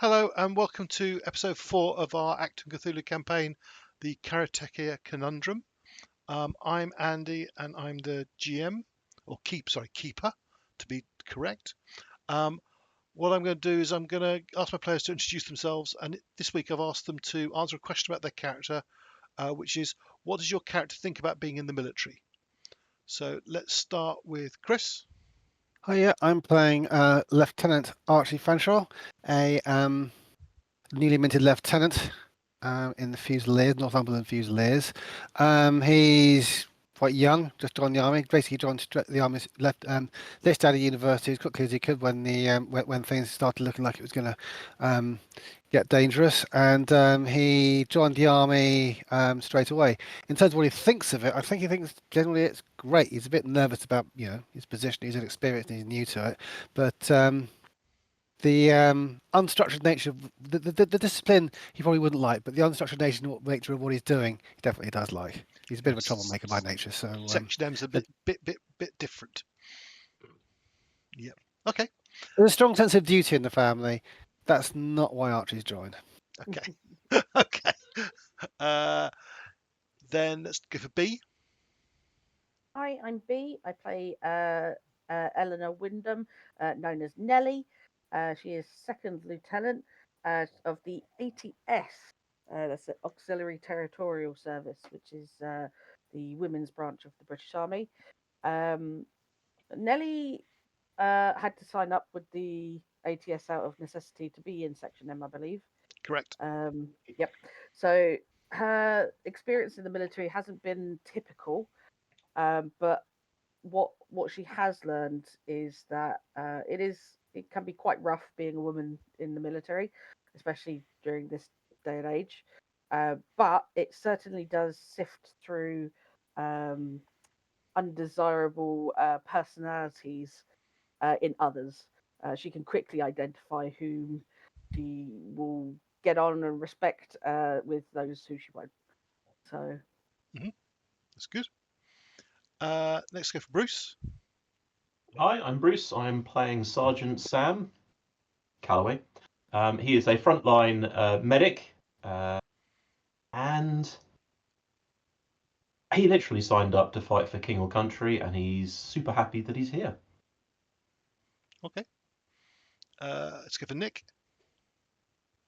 Hello and welcome to episode 4 of our Achtung Cthulhu campaign, the Karotechia Conundrum. I'm Andy and I'm the GM, or keeper to be correct. What I'm going to do is I'm going to ask my players to introduce themselves, and this week I've asked them to answer a question about their character, which is, what does your character think about being in the military? So let's start with Chris. Hi, yeah, I'm playing Lieutenant Archie Fanshawe, a newly minted lieutenant in the Fusiliers, Northumberland Fusiliers. He's quite young, just joined the army. Basically, joined the army, left this out of university as quickly as he could when the when things started looking like it was going to get dangerous, and he joined the army straight away. In terms of what he thinks of it, I think he thinks generally it's great. He's a bit nervous about his position. He's inexperienced and he's new to it, but the unstructured nature of the discipline he probably wouldn't like, but the unstructured nature of what he's doing, he definitely does like. He's a bit of a troublemaker by nature, so Section M's a bit different. Yep. Okay. there's a strong sense of duty in the family. That's not why Archie's joined. Okay. Okay. Then let's go for B. Hi, I'm B. I play Eleanor Wyndham, known as Nellie. She is second lieutenant of the ATS. That's the Auxiliary Territorial Service, which is the women's branch of the British Army. Nellie had to sign up with the ATS out of necessity to be in Section M, I believe. Correct. Yep. So her experience in the military hasn't been typical. But what she has learned is that it can be quite rough being a woman in the military, especially during this day and age. But it certainly does sift through undesirable personalities in others. She can quickly identify whom she will get on and respect with those who she won't. So That's good. Next, go for Bruce. Hi, I'm Bruce. I'm playing Sergeant Sam Calloway. He is a frontline medic, and he literally signed up to fight for king or country, and he's super happy that he's here. Okay. Let's go for Nick.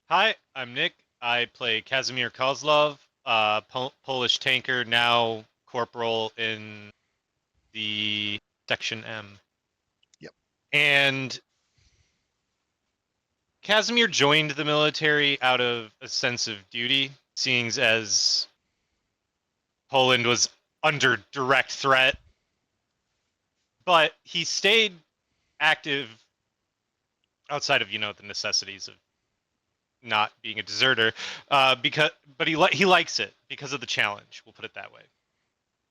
Hi, I'm Nick. I play Casamir Koslow, Polish tanker, now corporal in the Section M. Yep. And Casimir joined the military out of a sense of duty, seeing as Poland was under direct threat. But he stayed active outside of, the necessities of not being a deserter, but he likes it because of the challenge. We'll put it that way.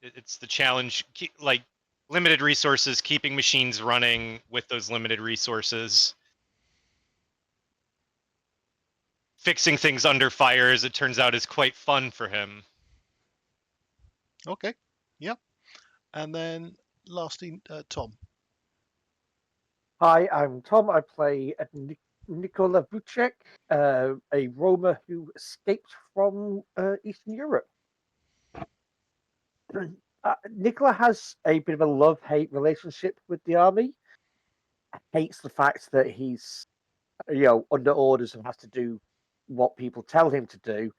It's the challenge, like limited resources, keeping machines running with those limited resources, fixing things under fire, as it turns out, is quite fun for him. Okay. Yep. And then lastly, Tom. Hi, I'm Tom. I play Nikola Vujic, a Roma who escaped from Eastern Europe. Nikola has a bit of a love-hate relationship with the army. Hates the fact that he's, under orders and has to do what people tell him to do,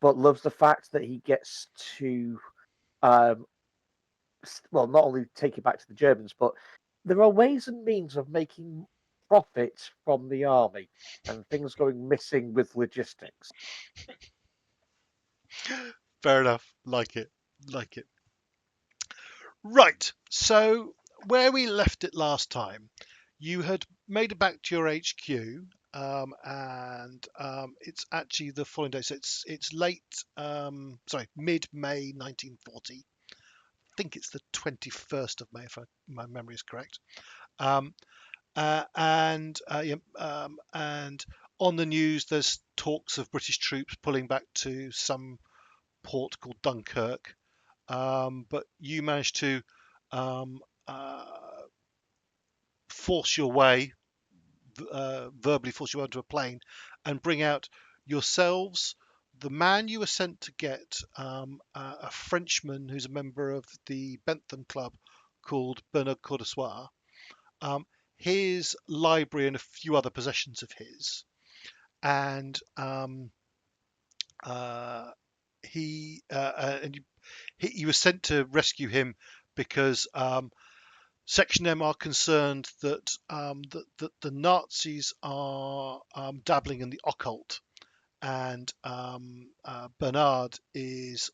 but loves the fact that he gets to, not only take it back to the Germans, but there are ways and means of making profit from the army and things going missing with logistics. Fair enough. Like it. Right. So where we left it last time, you had made it back to your HQ, and it's actually the following day. So it's mid-May 1940. I think it's the 21st of May, if my memory is correct. And on the news, there's talks of British troops pulling back to some port called Dunkirk, but you managed to force your way verbally force you onto a plane, and bring out yourselves, the man you were sent to get, a Frenchman who's a member of the Bentham Club called Bernard Cordesoir, his library and a few other possessions of his, and he was sent to rescue him because Section M are concerned that that the Nazis are dabbling in the occult, and Bernard is,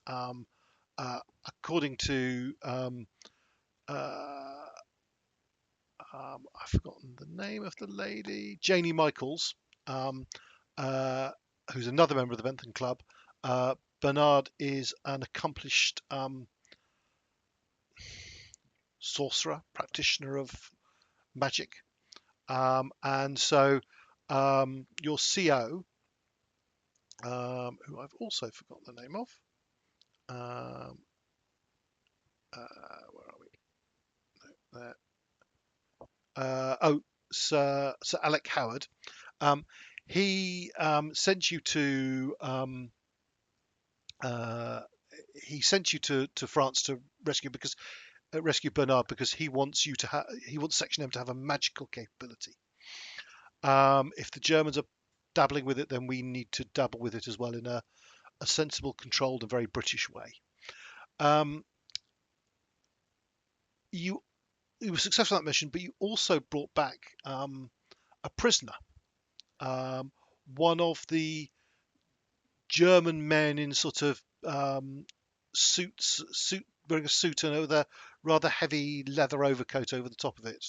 according to I've forgotten the name of the lady, Janie Michaels, who's another member of the Bentham Club. Bernard is an accomplished sorcerer, practitioner of magic, and so your CO, who I've also forgotten the name of, where are we? There. Sir Alec Howard. He sent you to France to rescue Bernard because he wants Section M to have a magical capability. If the Germans are dabbling with it, then we need to dabble with it as well in a sensible, controlled, and very British way. You were successful in that mission, but you also brought back a prisoner, one of the German men in sort of wearing a suit and a rather heavy leather overcoat over the top of it,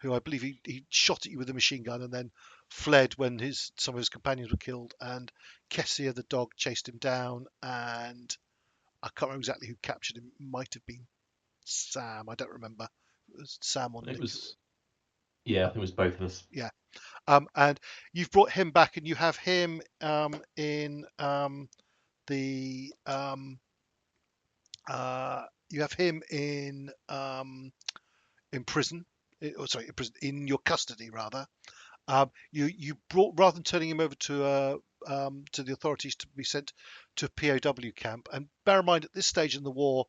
who I believe he shot at you with a machine gun and then fled when some of his companions were killed, and Kessia the dog chased him down, and I can't remember exactly who captured him. It might have been Sam. I don't remember. It was Sam or Nick. I think it was both of us. Yeah. And you've brought him back, and you have him in prison. In your custody rather. You brought, rather than turning him over to the authorities to be sent to a POW camp. And bear in mind, at this stage in the war,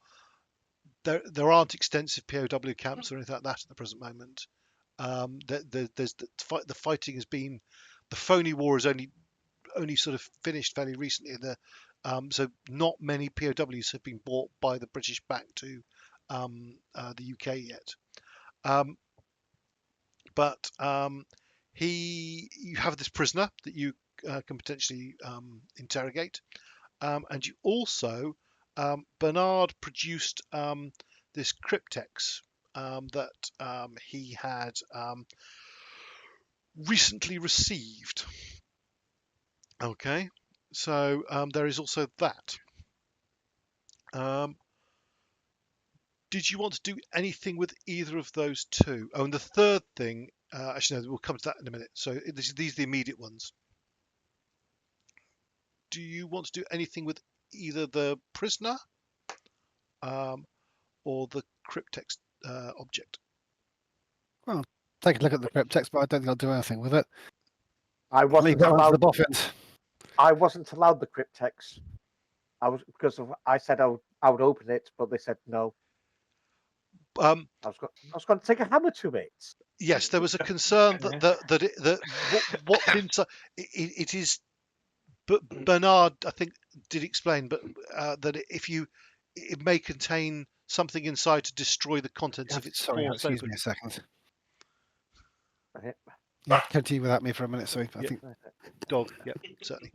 there aren't extensive POW camps or anything like that at the present moment. The fighting has been, the phony war is only sort of finished fairly recently. So not many POWs have been brought by the British back to the UK yet. But you have this prisoner that you can potentially interrogate, and you also, Bernard produced this Cryptex that he had recently received. Okay, so there is also that. Did you want to do anything with either of those two? Oh, and the third thing, actually, no, we'll come to that in a minute. So these are the immediate ones. Do you want to do anything with either the prisoner or the Cryptex object? Well, take a look at the Cryptex, but I don't think I'll do anything with it. I wasn't Leave that one to allowed. the boffins. I wasn't allowed the Cryptex. I said I would open it, but they said no. I was going to take a hammer to it. Yes, there was a concern that what's inside it is. But Bernard, I think, did explain, but that it may contain something inside to destroy the contents if it's forced excuse open. me a second. Right. Yeah, continue without me for a minute. Sorry, I think Dog. Yeah, certainly.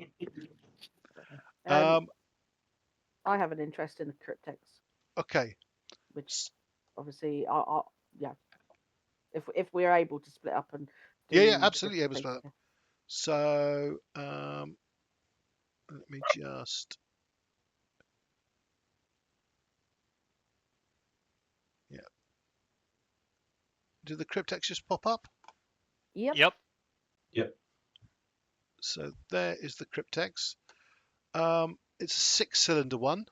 I have an interest in the Cryptex. Okay. Which, obviously, if we're able to split up and do yeah, absolutely able to split up. Yeah. So let me just. Yeah. Did the Cryptex just pop up? Yep. So there is the Cryptex. It's a 6-cylinder one.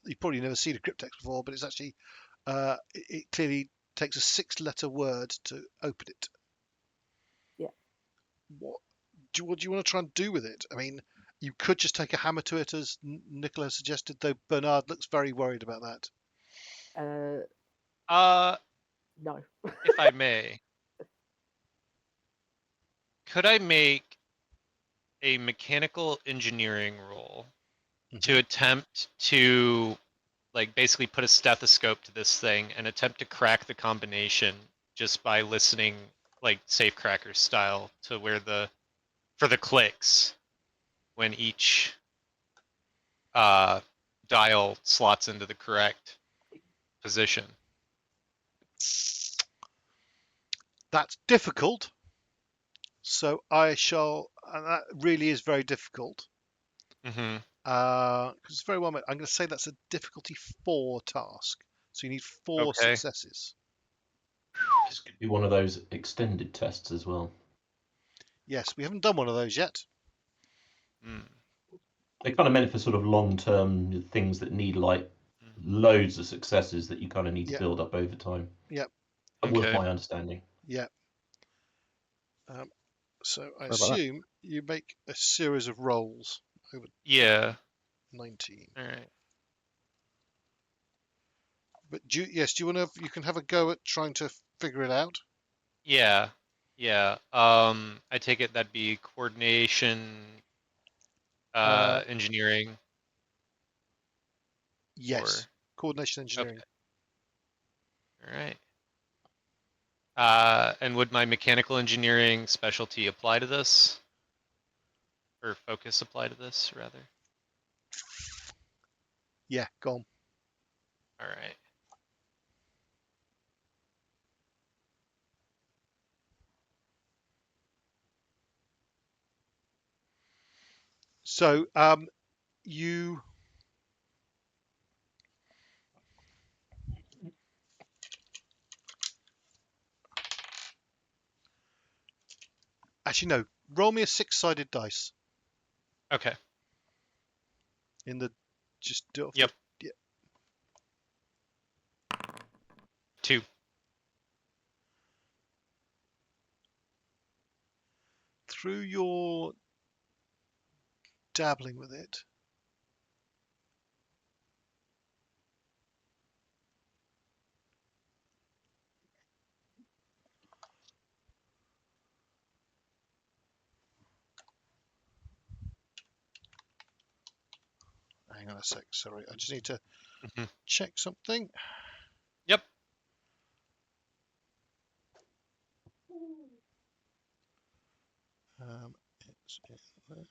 You've probably never seen a Cryptex before, but it's actually it clearly takes a 6-letter word to open it. what do you want to try and do with it? I mean, you could just take a hammer to it, as Nicola suggested, though Bernard looks very worried about that. No. If I may, could I make a mechanical engineering roll to attempt to, like, basically put a stethoscope to this thing and attempt to crack the combination just by listening, like safecracker style, to where for the clicks when each dial slots into the correct position? That's difficult. So I shall, and that really is very difficult. Mm-hmm. Because it's very well made. I'm going to say that's a difficulty 4 task. So you need 4 Okay. successes. This could be one of those extended tests as well. Yes, we haven't done one of those yet. Mm. They're kind of meant for sort of long-term things that need like loads of successes that you kind of need to Yep. build up over time. Yep. That was Okay. my understanding. Yeah. So I Sorry about that. assume you make a series of rolls over Yeah. 19. All right. But do you want to? You can have a go at trying to figure it out. Yeah. Yeah. I take it that'd be coordination, engineering. Yes. Coordination engineering. Okay. All right. And would my mechanical engineering specialty apply to this? Or focus apply to this, rather? Yeah, go on. All right. So you. Actually, no. Roll me a 6-sided dice. Okay. Just do it off Yep. the, 2. through your dabbling with it. Hang on a sec. Sorry, I just need to check something. Yep. It's in there.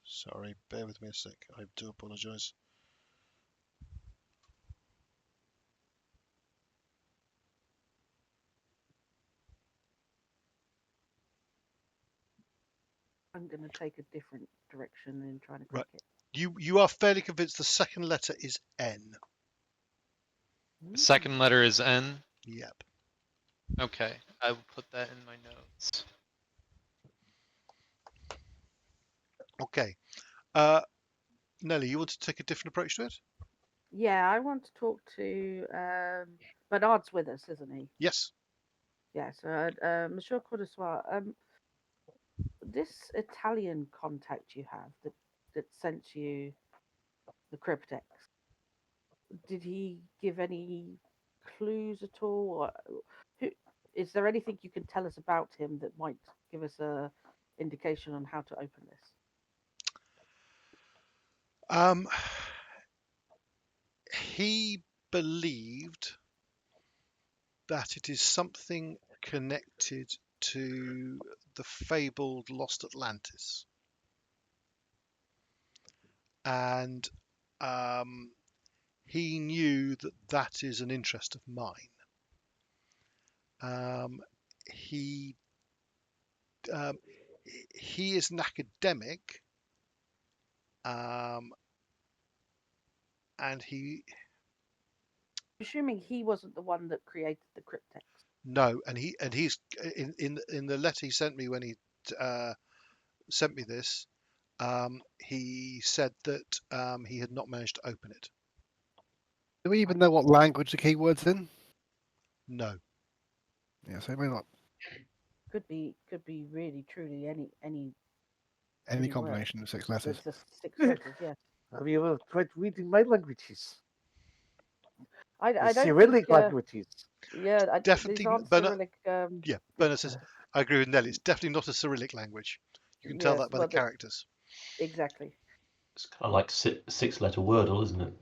Sorry, bear with me a sec. I do apologise. I'm going to take a different direction in trying to Right. crack it. You are fairly convinced the second letter is N. The second letter is N. Yep. Okay. I will put that in my notes. Okay. Nellie, you want to take a different approach to it? Yeah, I want to talk to Bernard's with us, isn't he? Yes. Yeah, so Monsieur Cordesoir, this Italian contact you have that sent you the Cryptex, did he give any clues at all? Or is there anything you can tell us about him that might give us a indication on how to open this? He believed that it is something connected to the fabled Lost Atlantis. And he knew that that is an interest of mine. He is an academic, and he. Assuming he wasn't the one that created the Cryptex. No, and he's in the letter he sent me when he sent me this. He said that he had not managed to open it. Do we even know what language the keyword's in? No. Yeah, so maybe not Could be really truly any any word. combination of 6 letters. It's just 6 letters, yes. Have you ever tried reading my languages? I The don't Cyrillic think, languages. yeah, Definitely, these aren't Bernard. Cyrillic. Yeah, Bernard says, I agree with Nelly. It's definitely not a Cyrillic language. You can tell Yes, that by well, the characters. exactly. It's kind of like six-letter Wordle, isn't it?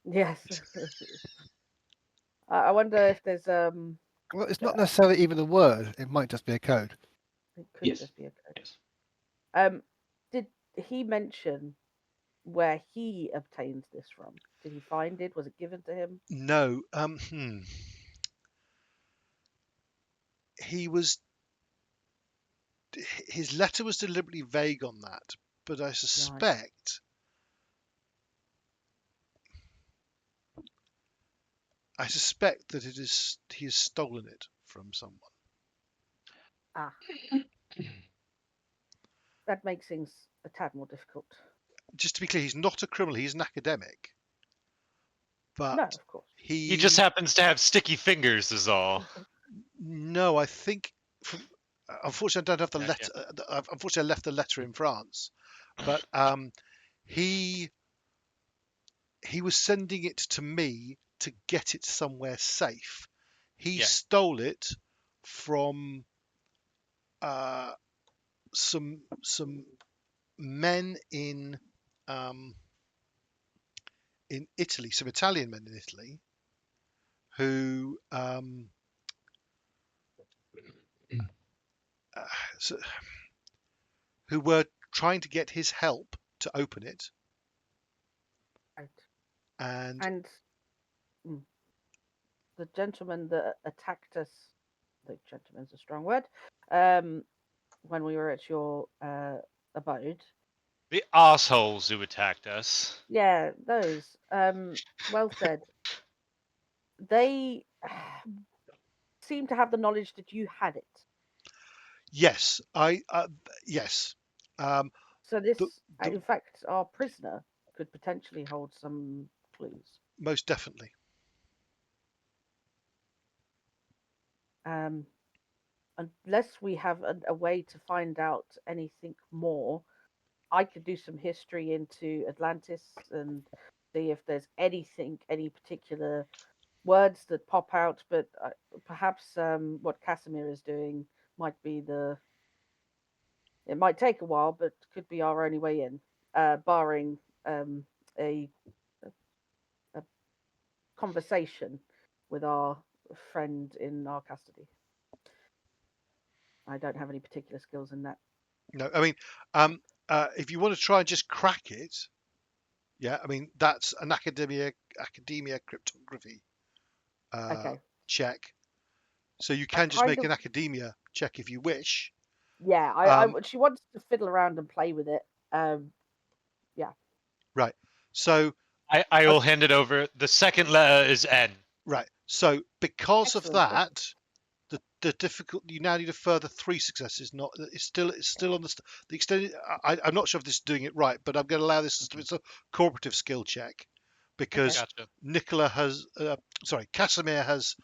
Yes. I wonder if there's Well, it's not necessarily even a word. It might just be a code. it could Yes. just be a code. Yes. Did he mention where he obtained this from? Did he find it? Was it given to him? No. His letter was deliberately vague on that, but I suspect that he has stolen it from someone. Ah. That makes things a tad more difficult. Just to be clear, he's not a criminal, he's an academic. But No, of course. He just happens to have sticky fingers, is all. No, I think. Unfortunately, I don't have the Yeah, letter. Unfortunately, I left the letter in France, but he was sending it to me to get it somewhere safe. He stole it from some men in Italy, some Italian men in Italy, who who were trying to get his help to open it. Right. And the gentleman that attacked us, the gentleman's a strong word, when we were at your abode. The assholes who attacked us. Yeah, those. Well said. They seem to have the knowledge that you had it. Yes, yes. So this, in fact, our prisoner could potentially hold some clues. Most definitely. Unless we have a way to find out anything more, I could do some history into Atlantis and see if there's anything, any particular words that pop out. But perhaps what Casamir is doing might be it might take a while, but could be our only way in, barring a conversation with our friend in our custody. I don't have any particular skills in that. No, I mean, if you want to try and just crack it, yeah, I mean that's an academia cryptography check. So you can just make an academia check if you wish. Yeah, she wants to fiddle around and play with it. Yeah. Right. So I will hand it over. The second letter is N. Right. So because Excellent. of that, the difficult, you now need a further 3 successes. Not it's still on the extended. I'm not sure if this is doing it right, but I'm going to allow this as it's a cooperative skill check because Gotcha. Nikola has Casamir has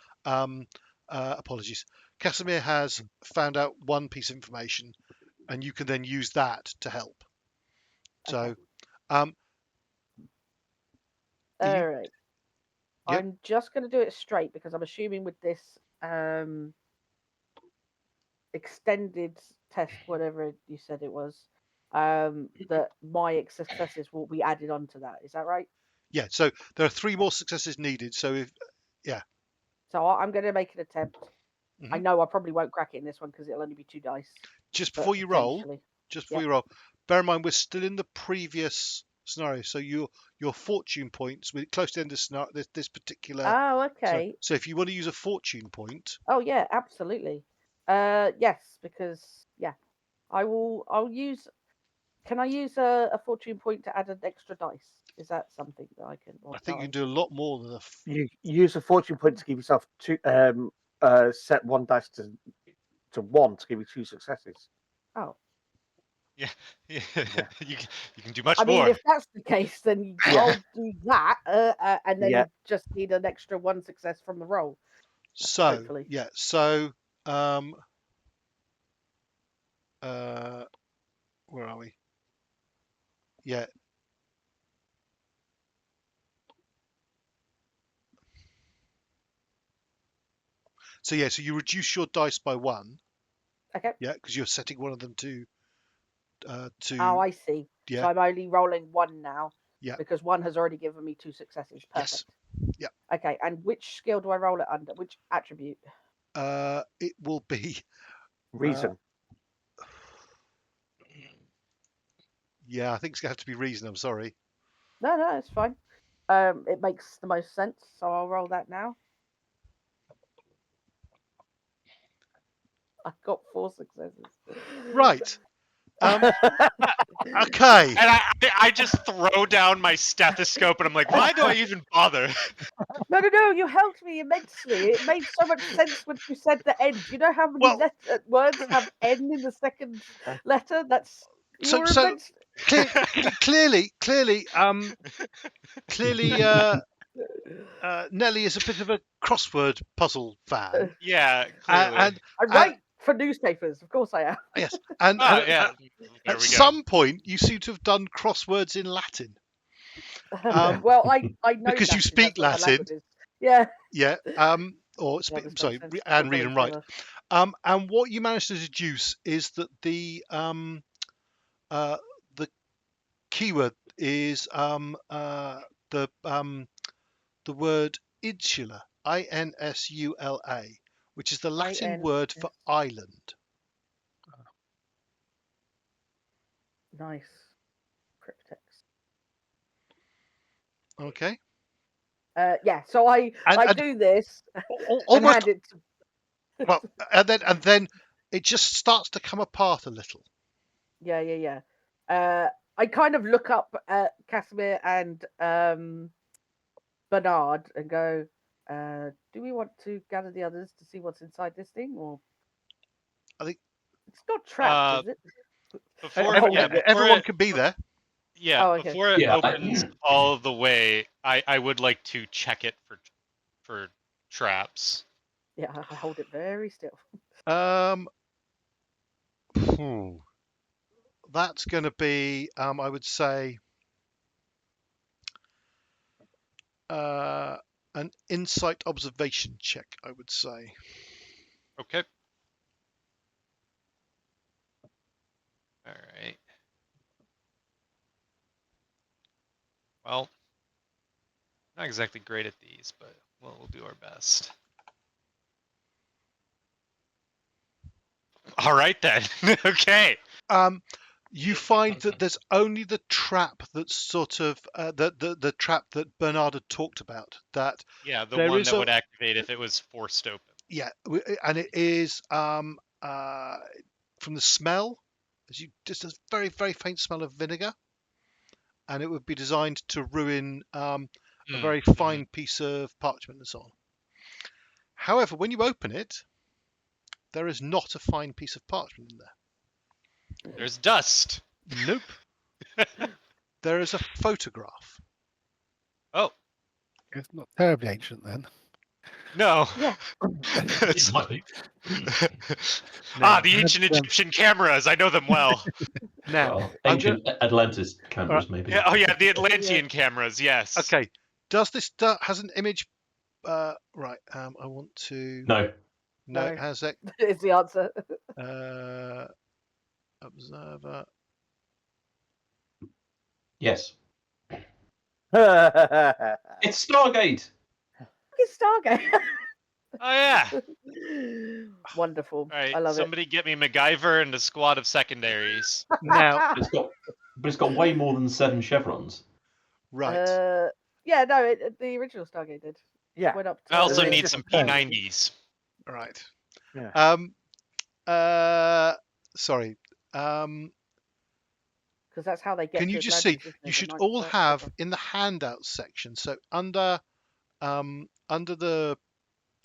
apologies. Casamir has found out one piece of information, and you can then use that to help. So, All right. Yep. I'm just going to do it straight because I'm assuming with this extended test, whatever you said it was, that my successes will be added onto that. Is that right? Yeah. So there are 3 more successes needed. So So I'm going to make an attempt. Mm-hmm. I know I probably won't crack it in this one because it'll only be 2 dice. Just before you roll, bear in mind we're still in the previous scenario. So your fortune points, we're close to the end of scenario, this particular. Oh, okay. So if you want to use a fortune point. Oh yeah, absolutely. Yes, because I'll use. Can I use a fortune point to add an extra dice? Is that something that I can? I think you can do a lot more than You use a fortune point to give yourself 2 set one dice to 1 to give you 2 successes. Oh, Yeah. Yeah. You can do much I mean, more. if that's the case, then Yeah. I'll do that, and then Yeah. just need an extra 1 success from the roll. So Hopefully. yeah, so where are we? Yeah. So yeah, so you reduce your dice by 1. Okay. Yeah, because you're setting one of them to Oh, I see. yeah. So I'm only rolling 1 now. Yeah. Because 1 has already given me 2 successes. Yes. Perfect. Yeah. Okay, and which skill do I roll it under? Which attribute? It will be Reason. yeah, I think it's gonna have to be reason. I'm sorry. No, it's fine. It makes the most sense, so I'll roll that now. I've got 4 successes. Right. Okay. And I just throw down my stethoscope and I'm like, why do I even bother? No, you helped me immensely. It made so much sense when you said the end. You know how many Well- words have N in the second letter? That's So- you're so- immense. Clearly, Nellie is a bit of a crossword puzzle fan. Yeah, clearly. And I write for newspapers, of course I am. yes, and Oh, yeah. There at we go. some point you seem to have done crosswords in Latin. Well, I know because you Latin, speak that's what my Latin. language is. Yeah. Yeah. Or Yeah, this sorry, makes sense. and Not read very and write. clever. And what you managed to deduce is that the keyword is the word insula, insula, which is the Latin word for island. Nice. Cryptex. Okay. Yeah, so I And do this and almost hand it to... well, and then it just starts to come apart a little. Yeah. I kind of look up at Casamir and Bernard and go, do we want to gather the others to see what's inside this thing? Or I think it's not trapped, is it? Before, everyone can be there. Yeah, Oh, okay. before it Yeah, opens all the way, I would like to check it for traps. Yeah, I hold it very still. That's going to be, I would say, an insight observation check. I would say. Okay. All right. Well, not exactly great at these, but we'll do our best. All right then. Okay. You find that there's only the trap that's sort of the trap that Bernard had talked about. That Yeah, the there one is that a- would activate if it was forced open. yeah, and it is from the smell, just a very very faint smell of vinegar, and it would be designed to ruin a very fine piece of parchment and so on. However, when you open it, there is not a fine piece of parchment in there. There's dust. Nope. There is a photograph. Oh It's not terribly ancient then. no. Yeah. It's- Slightly. the ancient Egyptian cameras. I know them well. Now, Well, ancient Atlantis cameras, maybe. Yeah, oh yeah, the Atlantean cameras. Yes. okay. Does this has an image? Right. I want to. No. No, No. it has that. Is the answer. Observer. It's Yes. It's Stargate. It's Stargate. Oh yeah. Wonderful. All right. I love Somebody get me MacGyver and a squad of secondaries. it. Now, It's got way more than 7 chevrons. right. Yeah, no, the original Stargate did. Yeah. Went up to I also it's need just some a pen. P90s. Right. Yeah. Sorry. because that's how they get. Can to you just Atlantis, see? isn't You it? should The all 91st have level. in the handouts section. So under the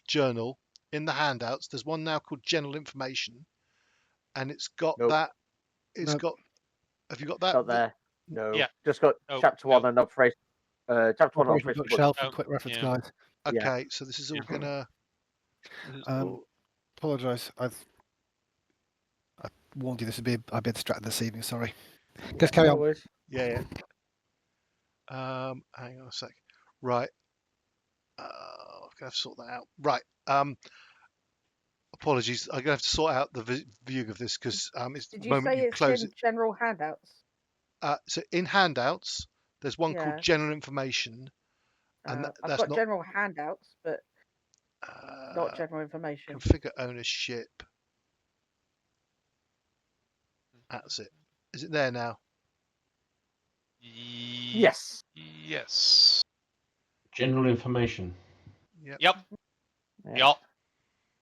journal in the handouts. There's one now called General Information, and it's got Nope. that. It's Nope. got. Have you got that? Not there. No. Yeah. Just got Oh, chapter 1 no. and operation. Chapter 1 Operation operation. Bookshelf Oh, and quick reference yeah. guide. Yeah. Okay, so this is all Yeah. gonna. This is Um, all- Apologise. I warned you this would be. I'd be distracted this evening. Sorry. Just carry No on. worries. yeah. Hang on a sec. Right. I'm gonna have to sort that out. Right. Apologies. I'm gonna have to sort out the viewing of this because it's Did the you moment say you it's close in it. general handouts? So in handouts, there's one Yeah. called General Information, and I've that's got not general handouts, but not general information. configure ownership. That's it. Is it there now? Yes. Yes. General information. Yep. Yep. Yeah. Yep.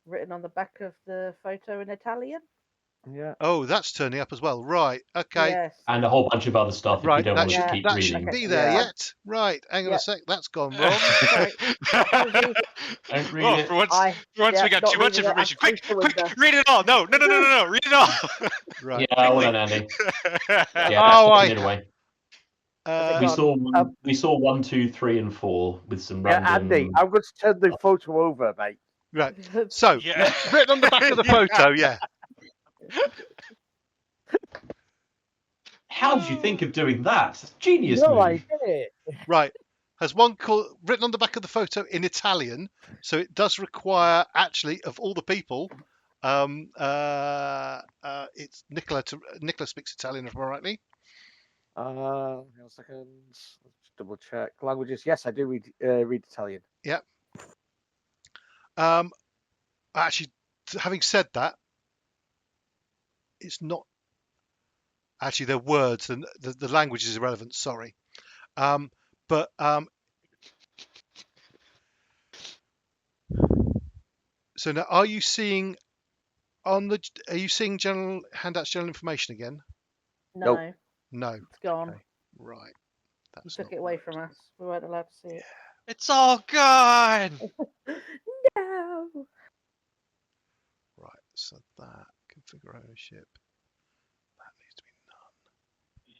Written on the back of the photo in Italian. Yeah. Oh, that's turning up as well. Right. Okay. Yes. And a whole bunch of other stuff if Right. you don't That want should to keep that reading. shouldn't Okay. be there Yeah. yet. Right. Hang on Yeah. a sec. That's gone wrong. Sorry. Apologies. Don't read Oh, it. for once, I we got not too much reading it. I'm information. Quick, close to quick, window. read it all. No, read it all. Right. Yeah, well done, Andy. Yeah, Oh, that's I- taken it away. Has it We gone? saw 1, 2, 3, and 4 with some Yeah, random. Andy, I'm going to turn the photo over, mate. Right. So Yeah. written on the back of the photo. Yeah. How did you think of doing that? It's a genius No, move. I did it. Right. Has one called written on the back of the photo in Italian, so it does require actually of all the people. It's Nicola. Nicola speaks Italian, if I'm rightly. Hang on a second. Let's double check. Languages. Yes, I do read Italian. Actually, having said that, it's not. Actually, they're words. The language is irrelevant. Sorry. But so now, are you seeing on the? Are you seeing general handouts, general information again? No, Nope. No. it's gone. Okay. Right. You That's took not it away right. from us. We weren't allowed to see it. It's all gone. No. Right. So that configure ownership. That needs to be none.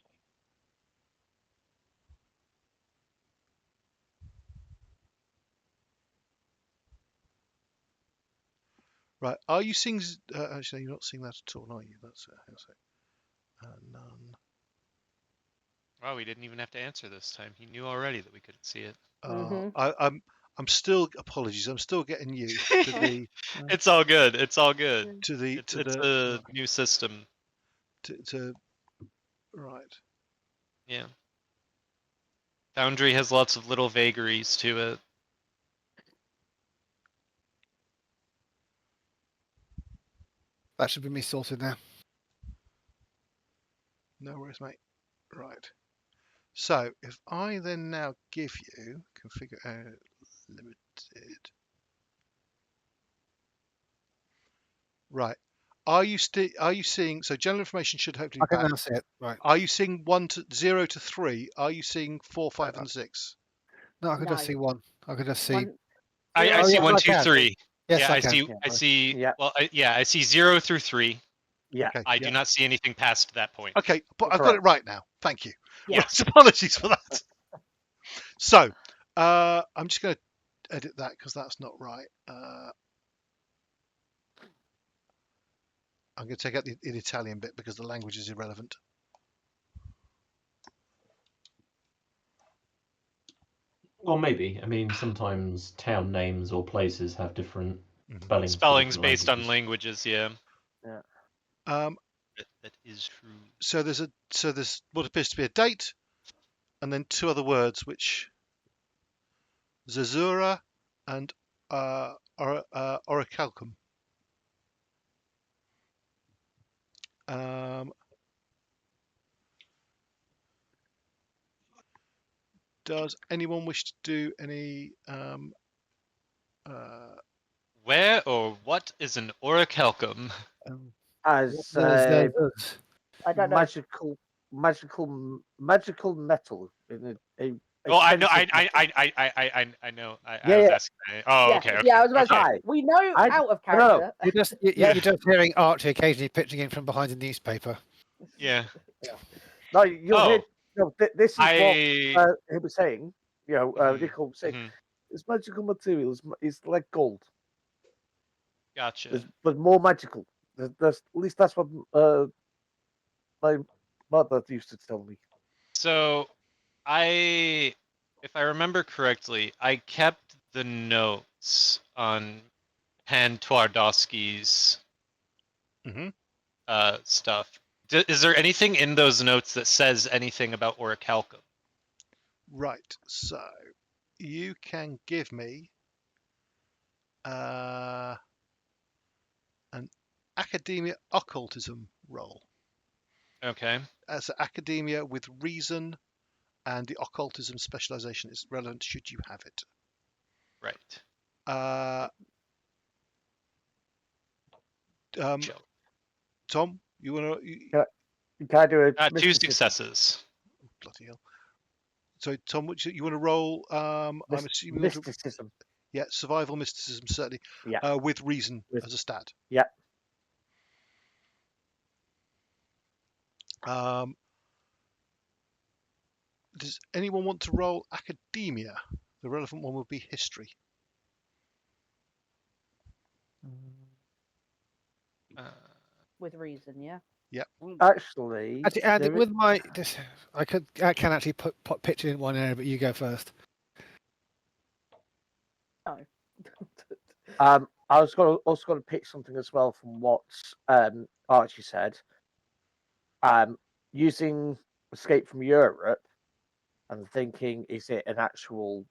Right. Are you seeing? Actually, you're not seeing that at all, are you? That's hang on a sec. None. Well, we didn't even have to answer this time. He knew already that we couldn't see it. I'm still apologies. I'm still getting used to the It's all good. It's all good. to the It's to it's the a new system. to right. Yeah. Foundry has lots of little vagaries to it. That should be me sorted now. No worries, mate. Right. So if I then now give you configure limited. Right. Are you seeing? So general information should hopefully I be can back. now see it. Right. Are you seeing 0 to 3? Are you seeing 4, 5, and 6? No, I could just No. see one. I could just see. One, I zero, see yes, one, I two, can. three. Yes, Yeah, I I can. see. Yeah. I see. Yeah. Well, I see 0 through 3. Yeah. Okay. I yeah. do not see anything past that point. Okay, but I've got it Correct. right now. Thank you. Yes. Right, apologies for that. So I'm just going to edit that because that's not right. I'm going to take out the Italian bit because the language is irrelevant. Well, maybe. I mean, sometimes town names or places have different Mhm. spellings. for Spellings different based on languages. languages. Yeah. That is true. So there's what appears to be a date, and then 2 other words, which Zazura and Orichalcum. Does anyone wish to do any? Where or what is an orichalcum? As There's I don't know. magical metal in a Oh, I know. expensive I know. I Yeah, was yeah. asking. Oh, Yeah, okay. yeah, I was about to Okay. say, we know I- out of no, no. character. You're just hearing Archie occasionally pitching in from behind a newspaper. Yeah. No, you'll hear. Oh, No, this is what I. he was saying. Mhm, Nicole was saying. mhm. It's magical materials. It's like gold. Gotcha. But more magical. At least that's what my mother used to tell me. So, if I remember correctly, I kept the notes on Pan Twardowski's hmm stuff. Is there anything in those notes that says anything about orichalcum? Right. So you can give me an academia occultism roll. Okay. As academia with reason, and the occultism specialization is relevant should you have it. Right. Uh, Joe. Tom, you want to? Can I do a Two mysticism? successes. Bloody hell! So Tom, what you want to roll? I'm assuming you want to, Mysticism. yeah, survival mysticism certainly. Yeah. With reason With- as a stat. Yeah. Does anyone want to roll academia? The relevant one would be history. With reason, yeah. Actually, Andy, there with my, I can actually put pitch in one area, but you go first. No. I was also going to pick something as well from what Archie said. Using Escape from Europe and thinking, is it an actual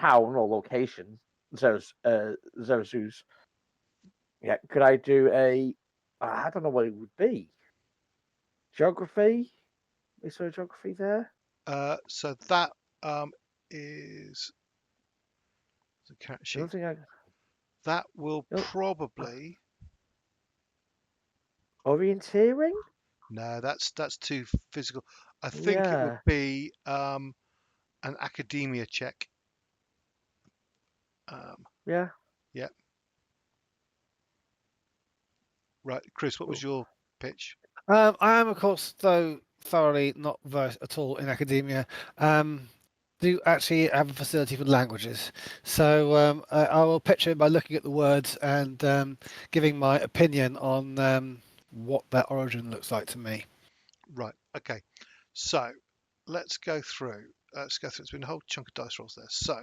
town or location? Zozus. Yeah, could I do I don't know what it would be. Geography? Is there a geography there? So that is the character I sheet. don't think That will Nope. probably Orienteering? no. That's too physical. I think it Yeah. would be an academia check. Yeah. Right, Chris, what was your pitch? I am, of course, though thoroughly not versed at all in academia. Do actually have a facility for languages, so I will pitch it by looking at the words and giving my opinion on what their origin looks like to me. Right, okay. So let's go through. It's been a whole chunk of dice rolls there. So,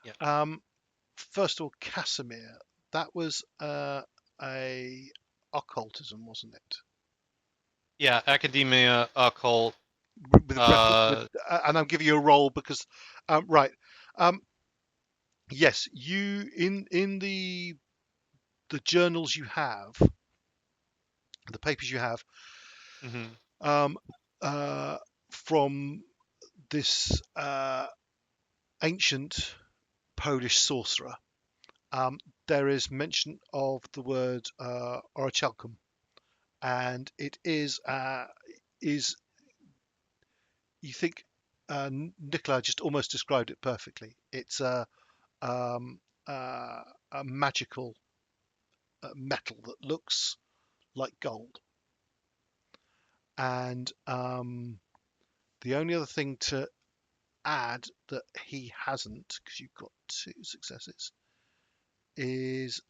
Yeah. first of all, Casamir. That was a occultism, wasn't it? Yeah, academia, occult. And I'm giving you a roll because, right. Yes, you in the journals you have, the papers you have, Mhm. from this ancient Polish sorcerer, there is mention of the word orichalcum, and it is you think Nikola just almost described it perfectly. It's um, a magical metal that looks like gold. And the only other thing to add that he hasn't, because you've got 2 successes, is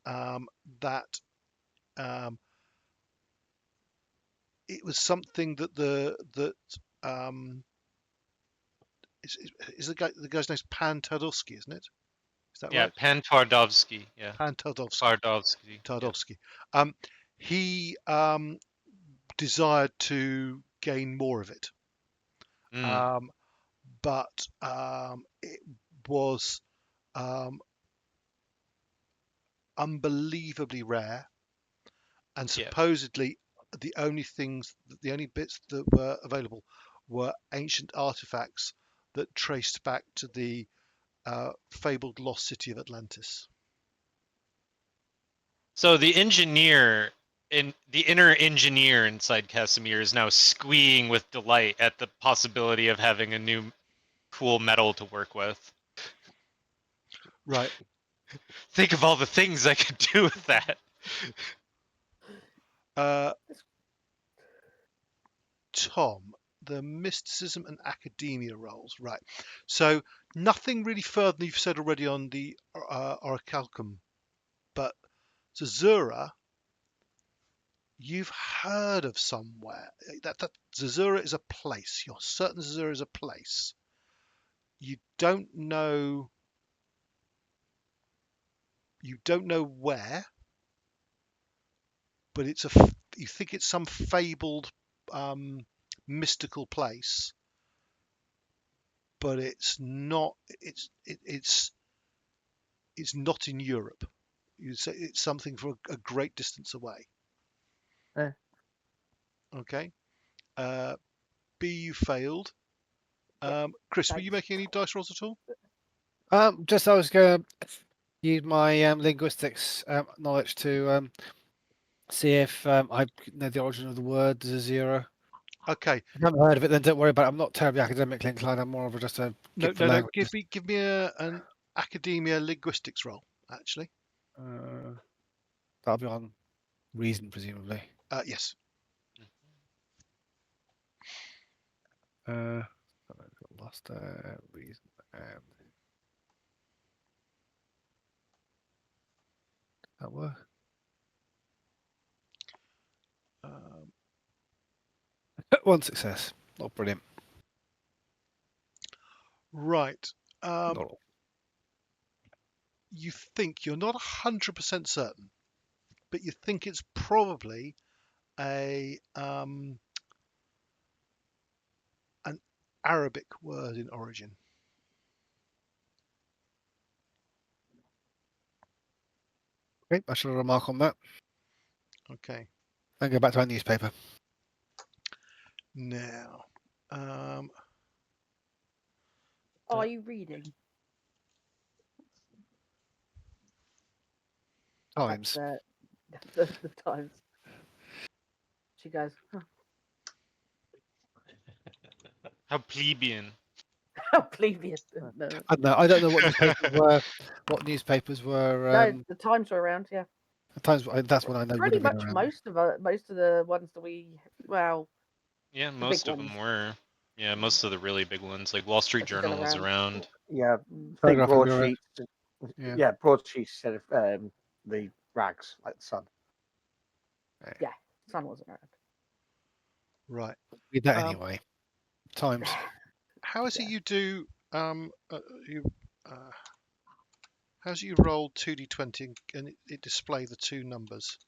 that it was something that um, is the guy's name's Pan Tardowski, isn't it? Is that Yeah, right? Pan Twardowski. Yeah. Pan Tardowski. Twardowski. Tardowski. He desired to gain more of it, Yeah. but it was unbelievably rare, and Yeah. supposedly the only bits that were available were ancient artifacts that traced back to the fabled lost city of Atlantis. So the engineer the inner engineer inside Casamir is now squeeing with delight at the possibility of having a new cool metal to work with. Right. Think of all the things I could do with that. Tom, the mysticism and academia roles. Right. So nothing really further than you've said already on the orichalcum, but Zazura, you've heard of somewhere. That Zazura is a place. You're certain Zazura is a place. You don't know. You don't know where, but you think it's some fabled, mystical place, but it's not. It's not in Europe. You say it's something for a great distance away. Eh. Okay. B, you failed. Chris, were you Thanks. making any dice rolls at all? Just I was going to use my linguistics knowledge to see if I know the origin of the word Zazira. Okay. If you haven't heard of it, then don't worry about it. I'm not terribly academically inclined. I'm more of just a No, gift for no, no. languages. Give me an academia linguistics roll. Actually, That'll be on reason, presumably. yes. Lost reason and that work. One success. Not brilliant. Right. Not all. You think you're not 100% certain, but you think it's probably an Arabic word in origin. Okay, I shall remark on that. Okay. Then go back to our newspaper. Now, Are you reading? Times. The Times. She goes, huh, How plebeian. how plebeian. No, I don't know what newspapers were. What newspapers were? no, the Times were around. Yeah, Times. That's what I know would pretty have been much around. most of the ones that Yeah, big most of them ones. were. Yeah, most of the really big ones, like Wall Street Are still Journal was around. Yeah, think Telegraph and Bureau. broadsheets. Yeah. Yeah, broadsheets instead of the rags like the Sun. Yeah, Sun wasn't around. right. Read that Um, anyway. Times. How is it Yeah. you do? How is it you roll 2d20 and it display the two numbers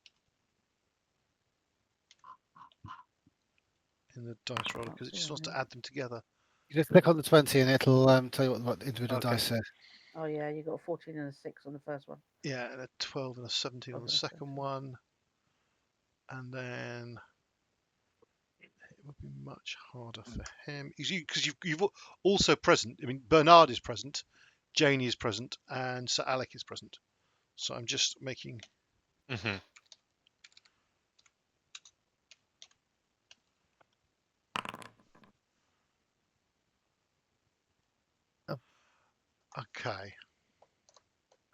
in the dice roller because it just wants to add them together. You just click on the 20 and it'll tell you what individual Okay. dice says. Oh yeah, you got a 14 and a 6 on the first one. Yeah, and a 12 and a 17 on 12 the and a second 17. one, and then it would be much harder for him because you've also present. I mean, Bernard is present, Janie is present, and Sir Alec is present. So I'm just making. Hmm. Okay.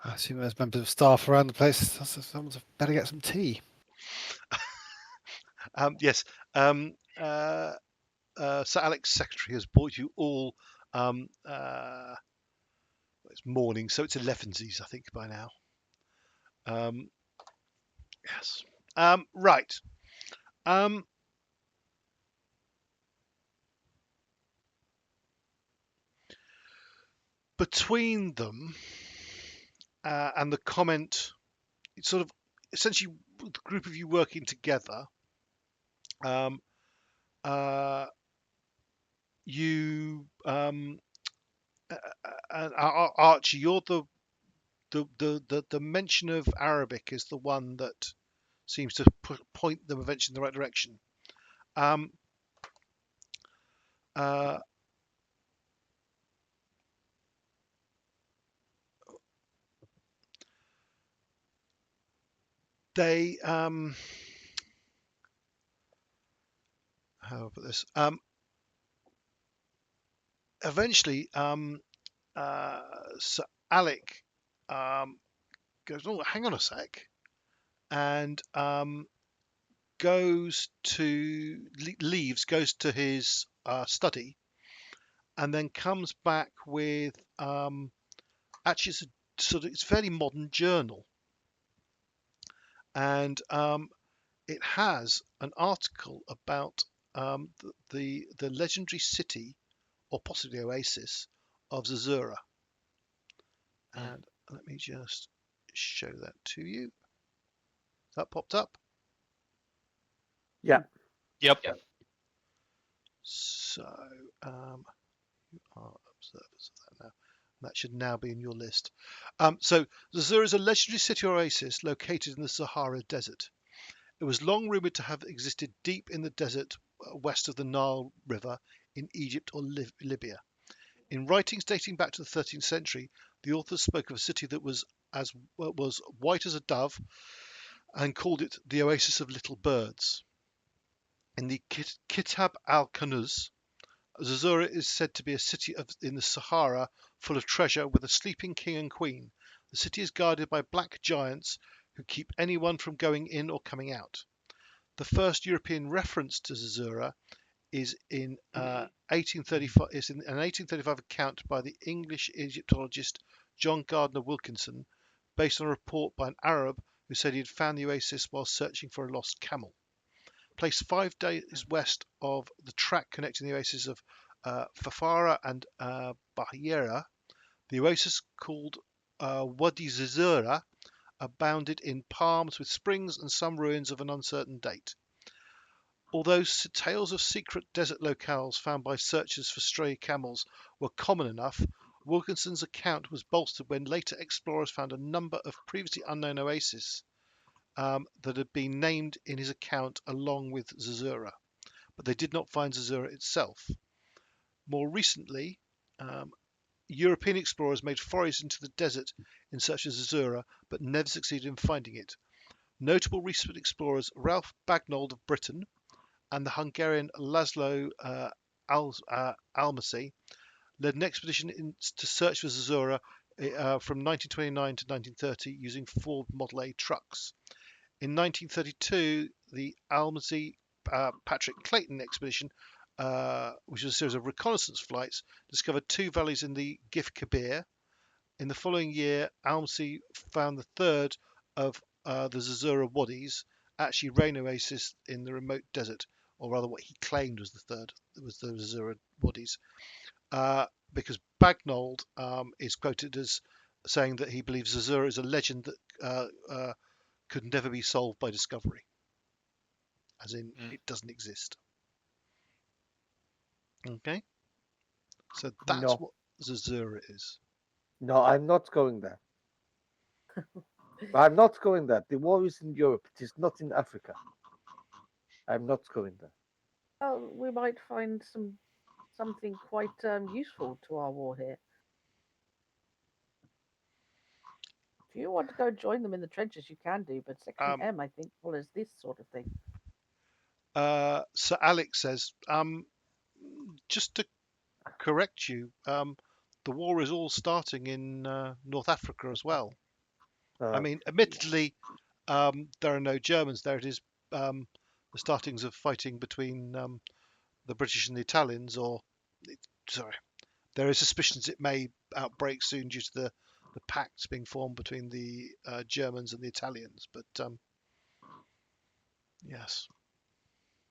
I assume there's members of staff around the place. Someone's better get some tea. Yes. Sir Alec's secretary has brought you all. It's morning, so it's 11sies, I think, by now. Yes. Right. Between them and the comment, it's sort of essentially the group of you working together. You and Archie, you're the mention of Arabic is the one that seems to point them eventually in the right direction. They how do I put this? eventually, Sir Alec goes, "Oh, hang on a sec," and goes to his study, and then comes back with actually it's a fairly modern journal, and it has an article about the legendary city, or possibly oasis, of Zazura. And let me just show that to you. That popped up. Yeah. Yep. So you are observers of that now. That should now be in your list. So Zazura is a legendary city oasis located in the Sahara Desert. It was long rumored to have existed deep in the desert west of the Nile River in Egypt or Libya. In writings dating back to the 13th century, the authors spoke of a city that was white as a dove and called it the Oasis of Little Birds. In the Kitab al-Kanuz, Zazura is said to be a city in the Sahara full of treasure with a sleeping king and queen. The city is guarded by black giants who keep anyone from going in or coming out. The first European reference to Zazura is in 1835. Is in an 1835 account by the English Egyptologist John Gardner Wilkinson, based on a report by an Arab who said he had found the oasis while searching for a lost camel. Placed 5 days west of the track connecting the oases of Fafara and Bahira, the oasis called Wadi Zazura abounded in palms with springs and some ruins of an uncertain date. Although tales of secret desert locales found by searchers for stray camels were common enough, Wilkinson's account was bolstered when later explorers found a number of previously unknown oases that had been named in his account along with Zazura, but they did not find Zazura itself. More recently, European explorers made forays into the desert in search of Zazura, but never succeeded in finding it. Notable recent explorers Ralph Bagnold of Britain and the Hungarian Laszlo Almasi led an expedition to search for Zazura from 1929 to 1930 using Ford Model A trucks. In 1932, the Almasi Patrick Clayton expedition, which was a series of reconnaissance flights, discovered 2 valleys in the Gif Kabir. In the following year, Almasi found the third of the Zazura Wadis, actually rain oasis in the remote desert, or rather what he claimed was the third, was the Zazura Wadis, because Bagnold is quoted as saying that he believes Zazura is a legend that could never be solved by discovery, as in it doesn't exist. Okay, so that's what Zazura is. No, I'm not going there. I'm not going there. The war is in Europe. It is not in Africa. I'm not going there. Oh, we might find something quite useful to our war here. If you want to go join them in the trenches, you can do, but Section M, I think, follows this sort of thing. So Alex says, just to correct you, the war is all starting in North Africa as well. I mean, admittedly, there are no Germans there. It is the startings of fighting between the British and the Italians, there is suspicions it may outbreak soon due to the pacts being formed between the Germans and the Italians. But yes,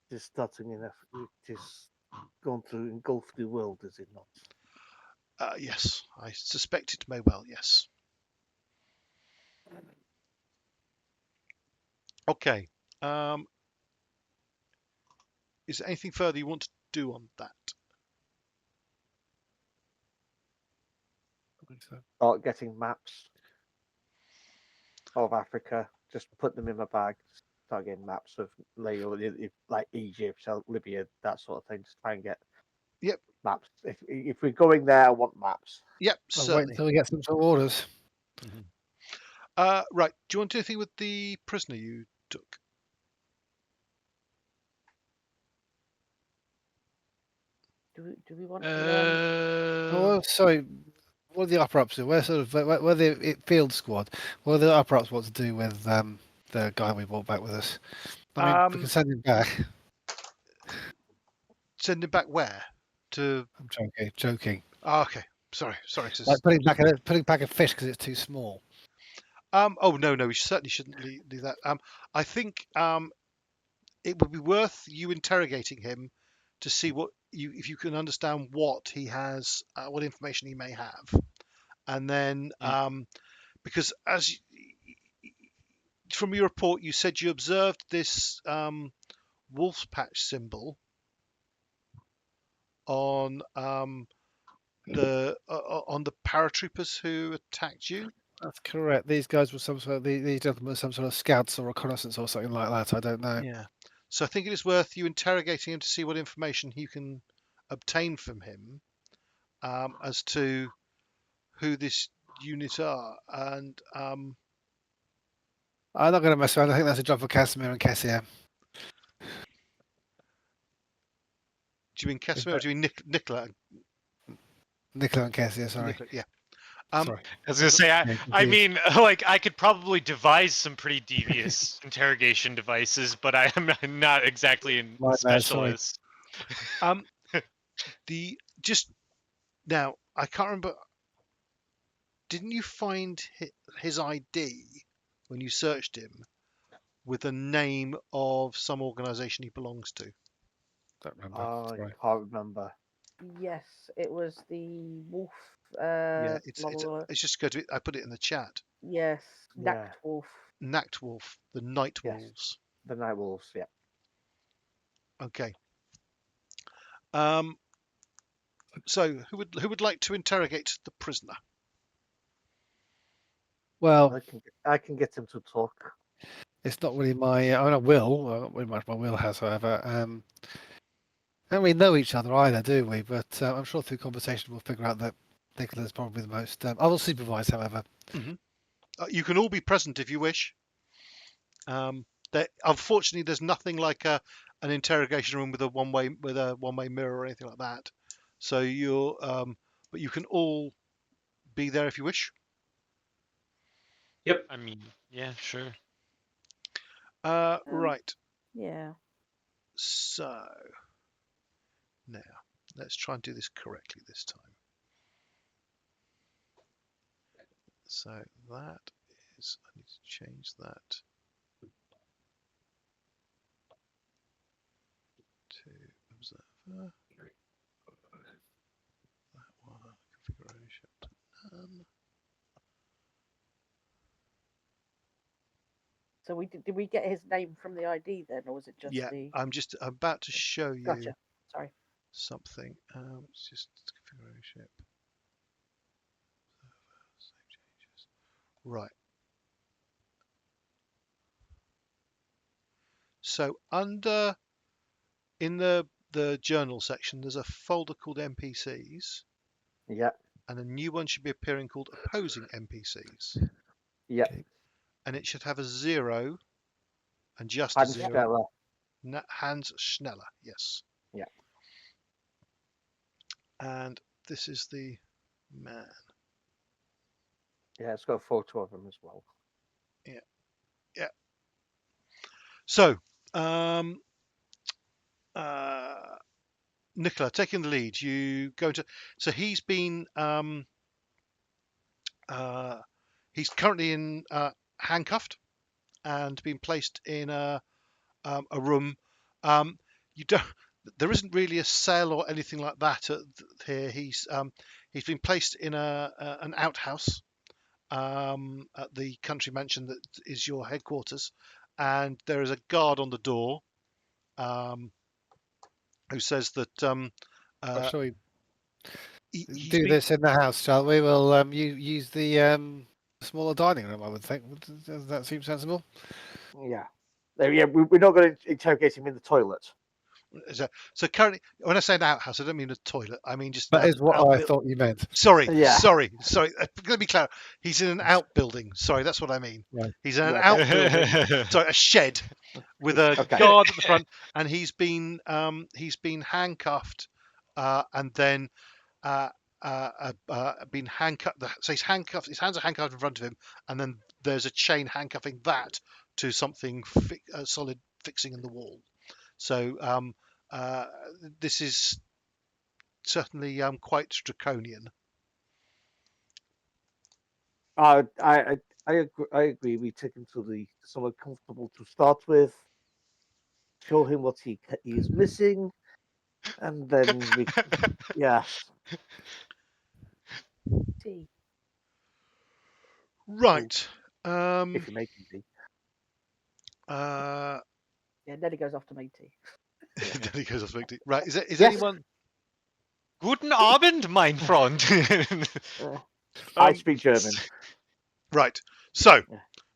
it is starting in Africa. It is going to engulf the world, is it not? Yes, I suspect it may well. Yes. Okay. Is there anything further you want to do on that? Start getting maps of Africa. Just put them in my bag. Start getting maps of like Egypt, Libya, that sort of thing. Just try and get maps. If we're going there, I want maps. Yep, I'll certainly. wait until we get some sort of orders. Right. Do you want to do anything with the prisoner you took? Do we want to? Oh, sorry. What are the upper ups do? Where the field squad? What are the upper ups want to do with the guy we brought back with us? I mean, we can send him back. Send him back where? To. I'm joking. Oh, okay. Sorry. Like putting back a fish because it's too small. Oh no, we certainly shouldn't leave that. I think it would be worth you interrogating him to see if you can understand what he has, what information he may have, and then because from your report you said you observed this wolf's patch symbol on the paratroopers who attacked you. That's correct. These guys were these gentlemen were some sort of scouts or reconnaissance or something like that. I don't know. Yeah. So I think it is worth you interrogating him to see what information you can obtain from him as to who this unit are. And I'm not going to mess around. I think that's a job for Casamir and Cassier. Do you mean Casamir or do you mean Nikola? Nikola and Cassier, sorry. Nikola, yeah. Sorry. I was gonna say, I mean, like I could probably devise some pretty devious interrogation devices, but I am not exactly a specialist. Just now, I can't remember. Didn't you find his ID when you searched him with the name of some organisation he belongs to? Don't remember. I can't remember. Yes, it was the wolf. Yeah, it's just go to it. I put it in the chat. Yes, Yeah. Nachtwolf, the Night Yes. Wolves. The Night Wolves, yeah. Okay. So who would like to interrogate the prisoner? Well, I can get him to talk. it's not really my. I will. Not really much my wheelhouse, however. And we know each other either, do we? But I'm sure through conversation we'll figure out that Nicola's probably the most. I will supervise, however. Mm-hmm. You can all be present if you wish. Unfortunately, there's nothing like an interrogation room with a one-way mirror or anything like that. So but you can all be there if you wish. Yep. I mean, yeah, sure. Right. Yeah. So now let's try and do this correctly this time. So that is, I need to change that to observer. That one, configuration to none. So did we get his name from the ID then, or was it just the? I'm about to show you Gotcha. Sorry. something. It's just configuration. Save changes. Right. So in the journal section, there's a folder called NPCs. Yeah. And a new one should be appearing called opposing NPCs. Yeah. Okay. And it should have a 0 and just Hans a 0. Schneller. Hans Schneller, yes. Yeah. And this is the man. Yeah, it's got a photo of him as well. Yeah. So, Nikola, taking the lead, you go to. So he's been. He's currently in handcuffed and been placed in a room. You don't. There isn't really a cell or anything like that here. He's been placed in an outhouse at the country mansion that is your headquarters, and there is a guard on the door who says that Shall we do this in the house, shall we? We'll use the smaller dining room, I would think. Does that seem sensible? Yeah. Yeah, we're not going to interrogate him in the toilet. So currently, when I say an outhouse, I don't mean a toilet. I mean just. That is what I thought you meant. Sorry. Yeah. Sorry. I'm going to be clear. He's in an outbuilding. Sorry, that's what I mean. Right. He's in an Right. outbuilding. Sorry, a shed with a Okay. guard at the front, and he's been handcuffed and then been handcuffed. So he's handcuffed. His hands are handcuffed in front of him, and then there's a chain handcuffing that to something solid fixing in the wall. So this is certainly quite draconian. I agree. We take him to the somewhere comfortable to start with. Show him what he is missing, and then we yes. Tea. Right. If you make him tea. Uh, Yeah, Nelly goes off to make tea. then he goes off to speak. Right. Is Yes. anyone? Guten Abend, mein Freund. I speak German. Right. So.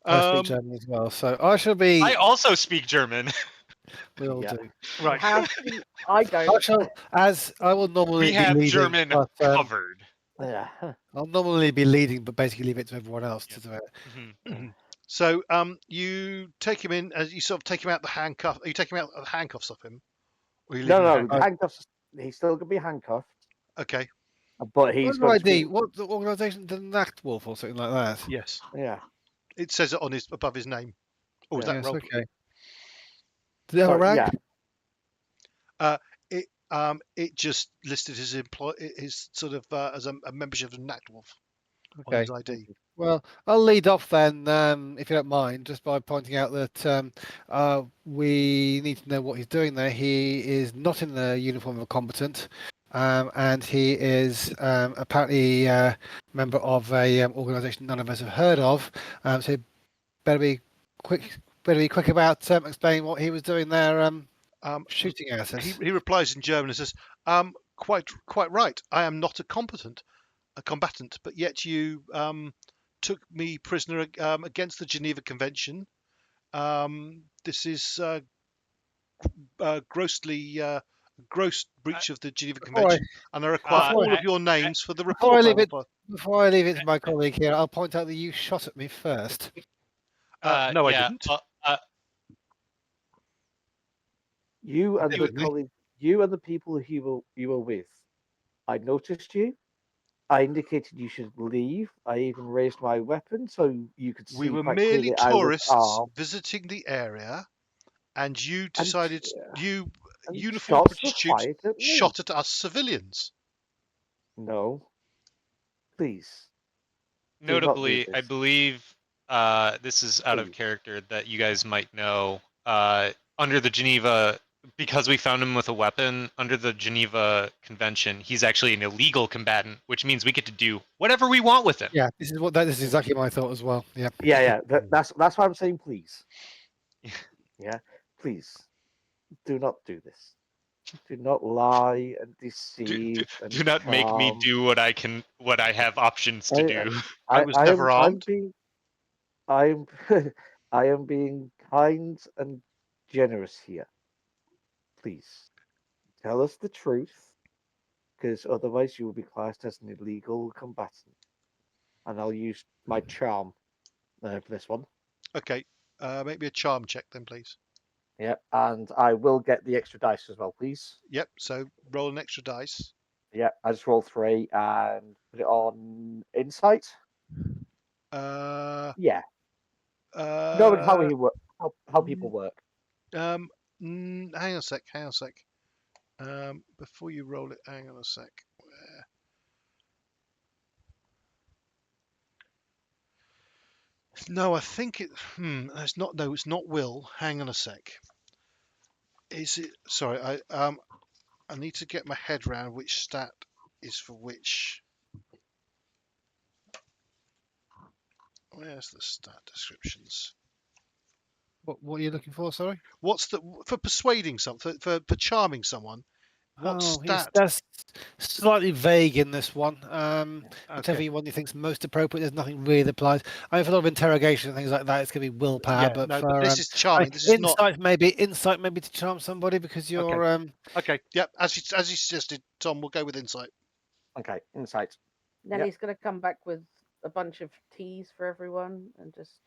I speak German as well, so I shall be. I also speak German. We all Yeah. do. Right. I don't. I shall, as I will normally We be have leading, German but, covered. Yeah. I'll normally be leading, but basically leave it to everyone else to do it. Mhm. So you take him in as you sort of take him out the handcuff. Are you taking him out the handcuffs off him? Or are you leaving No, him the handcuffs. He's still gonna be handcuffed, Okay. but he's What's going to ID? be. What the organisation? The Nachtwolf or something like that? Yes. Yeah. It says it on his above his name. Oh, is that Yes, roll? okay. Do they have a Sorry, rank? yeah. It just listed his sort of as a membership of Nachtwolf on Okay. his ID. Well, I'll lead off then, if you don't mind, just by pointing out that we need to know what he's doing there. He is not in the uniform of a combatant, and he is apparently a member of a organisation none of us have heard of. So better be quick. Better be quick about explaining what he was doing there, shooting at us. He replies in German and says, quite right. I am not a combatant, but yet you took me prisoner against the Geneva Convention. This is gross breach of the Geneva Convention, and I require all of your names for the Before I report. leave it, before I leave it to my colleague here, I'll point out that you shot at me first. No, I yeah, didn't. You and the Definitely. colleague, you and the people you were with. I noticed you. I indicated you should leave. I even raised my weapon so you could see We were quite merely clearly I was tourists armed. visiting the area, and you And, decided and uniformed shots British were troops fired at me. shot at us civilians. No. Please. Do not do notably, I this. believe this is out of Please. character that you guys might know. Under the Geneva, because we found him with a weapon, under the Geneva Convention, he's actually an illegal combatant, which means we get to do whatever we want with him. Yeah, this is exactly my thought as well. Yeah. Yeah. That's why I'm saying please. Yeah. Please. Do not do this. Do not lie and deceive and Do not make me charm. do what I have options to do. I was never armed. I am being kind and generous here. Please tell us the truth, because otherwise you will be classed as an illegal combatant. And I'll use my charm for this one. Okay, make me a charm check then, please. Yep, and I will get the extra dice as well, please. Yep. So roll an extra dice. Yep, I just rolled 3 and put it on insight. Yeah. Knowing how he work, how people work. Hang on a sec. Before you roll it, hang on a sec. No, I think it. It's not. No, it's not Will. Hang on a sec. Is it? Sorry, I need to get my head round which stat is for which. Where's the stat descriptions? What are you looking for? Sorry. What's for persuading something for charming someone? What stat? That's slightly vague in this one. Whatever Okay. one you think's most appropriate, there's nothing really that applies. I mean, for a lot of interrogation and things like that, it's going to be willpower. Yeah, but no, for but this is charming. This is not. insight maybe to charm somebody because you're Okay. Yep. As you suggested, Tom, we'll go with insight. Okay, insight. Nellie's going to come back with a bunch of teas for everyone and just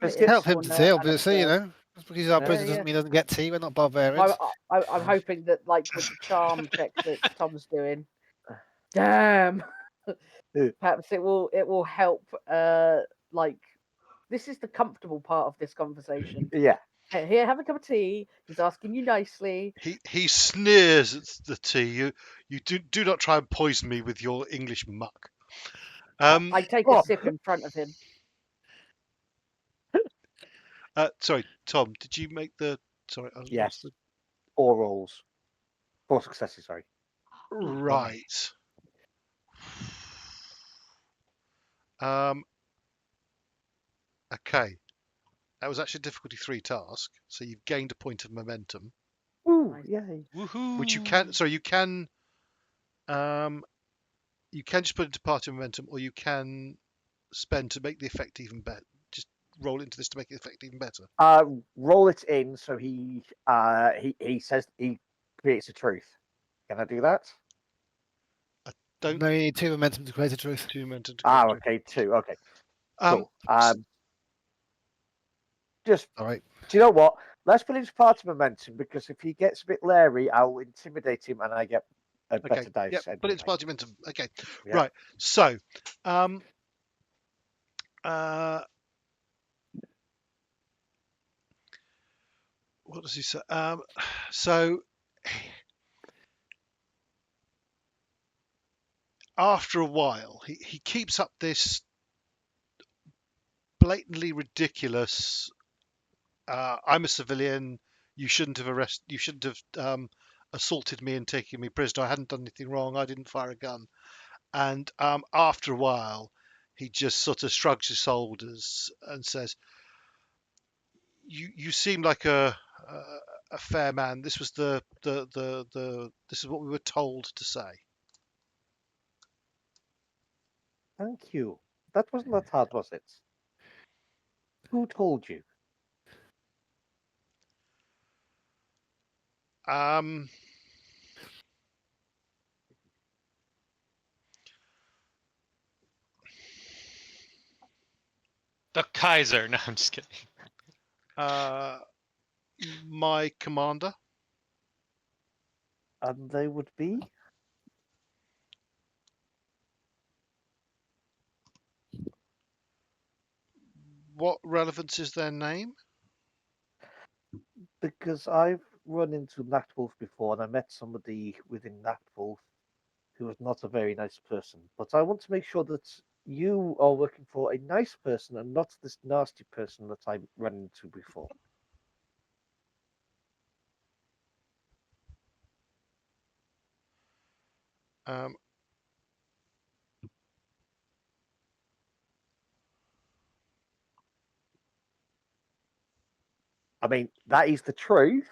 Biscuits? Help him One, to tea, and obviously, you know. Just because he's our Yeah, prisoner doesn't mean he doesn't get tea. We're not barbarians. I'm hoping that, like, with the charm check that Tom's doing, damn, perhaps it will help. Like, this is the comfortable part of this conversation. Yeah. Here, have a cup of tea. He's asking you nicely. He sneers at the tea. You do not try and poison me with your English muck. I take a Oh. sip in front of him. Sorry, Tom. Did you make the? Sorry, I Yes. lost the. 4 rolls. 4 successes, sorry. Right. Okay. That was actually a difficulty 3 task, so you've gained a point of momentum, Ooh, Nice. yay. Woohoo! which you can. Sorry, you can. You can just put into party momentum, or you can spend to make the effect even better. Just roll into this to make the effect even better. Roll it in so he says he creates the truth. Can I do that? Don't No, you need 2 momentum to create a truth. do momentum to create. Okay, 2. Okay, Um, cool. Just All right. do you know what? Let's put into party momentum because if he gets a bit leery, I'll intimidate him and I get a Okay. better dice. Yep. But it's anyway. party momentum. Okay. Yeah. Right. So, what does he say? So after a while, he keeps up this blatantly ridiculous. I'm a civilian. You shouldn't have arrested. You shouldn't have assaulted me and taken me prisoner. I hadn't done anything wrong. I didn't fire a gun. And after a while, he just sort of shrugs his shoulders and says, "You seem like a fair man. This was the this is what we were told to say." Thank you. That wasn't that hard, was it? Who told you? Um, The Kaiser. No, I'm just kidding. my commander. And they would be? What relevance is their name? Because I've run into Nachtwolf before and I met somebody within Nachtwolf who was not a very nice person. But I want to make sure that you are working for a nice person and not this nasty person that I ran into before. Um, I mean, that is the truth.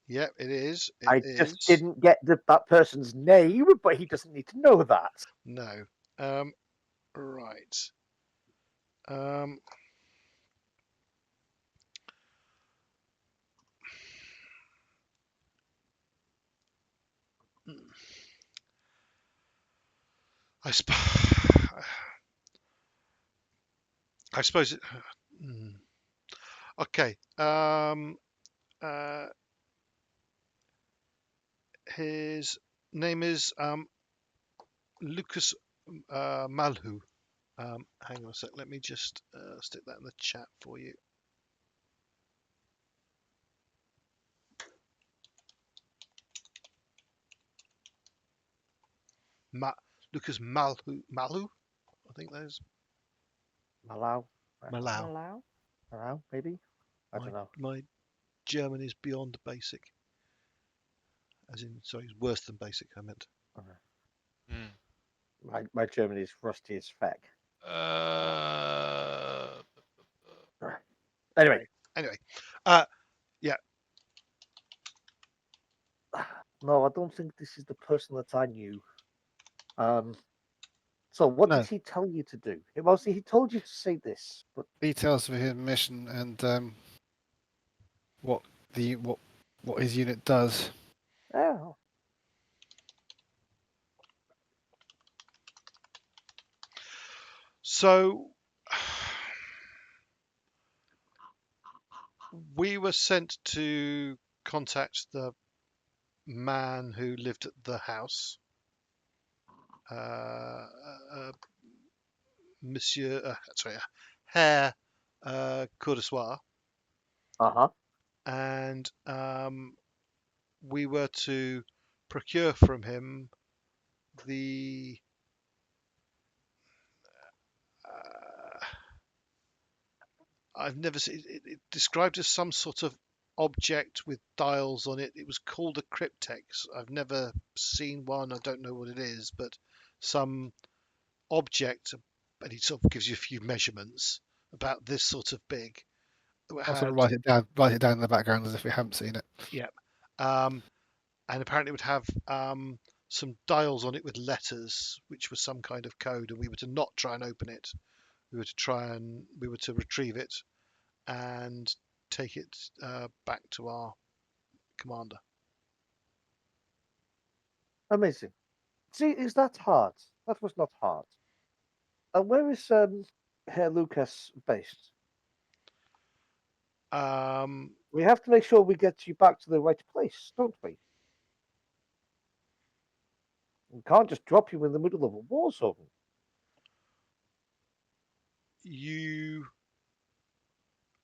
yeah, it is. I It just is. didn't get that person's name, but he doesn't need to know that. No. Right. I I suppose it. Okay. His name is Lucas Malhu. Hang on a sec. Let me just stick that in the chat for you. Lucas Malhu. Malhu. I think those. Malau? Malau. Malau, maybe? I don't know. My German is beyond basic. As in, sorry, it's worse than basic. I meant. My German is rusty as feck. Anyway. Yeah. No, I don't think this is the person that I knew. So what No. did he tell you to do? Mostly he told you to say this, but Details of his mission and what his unit does. oh, So We were sent to contact the man who lived at the house, Monsieur, Herr Courtois, Uh-huh. and we were to procure from him the I've never seen it described as some sort of object with dials on it. It was called a cryptex. I've never seen one. I don't know what it is, but some object, and he sort of gives you a few measurements about this sort of big. I'll sort of write it down in the background as if we haven't seen it. And apparently it would have some dials on it with letters, which was some kind of code, and we were to not try and open it. We were to retrieve it and take it back to our commander. Amazing. See, is that hard? That was not hard. And where is Herr Lucas based? We have to make sure we get you back to the right place, don't we? We can't just drop you in the middle of a war zone.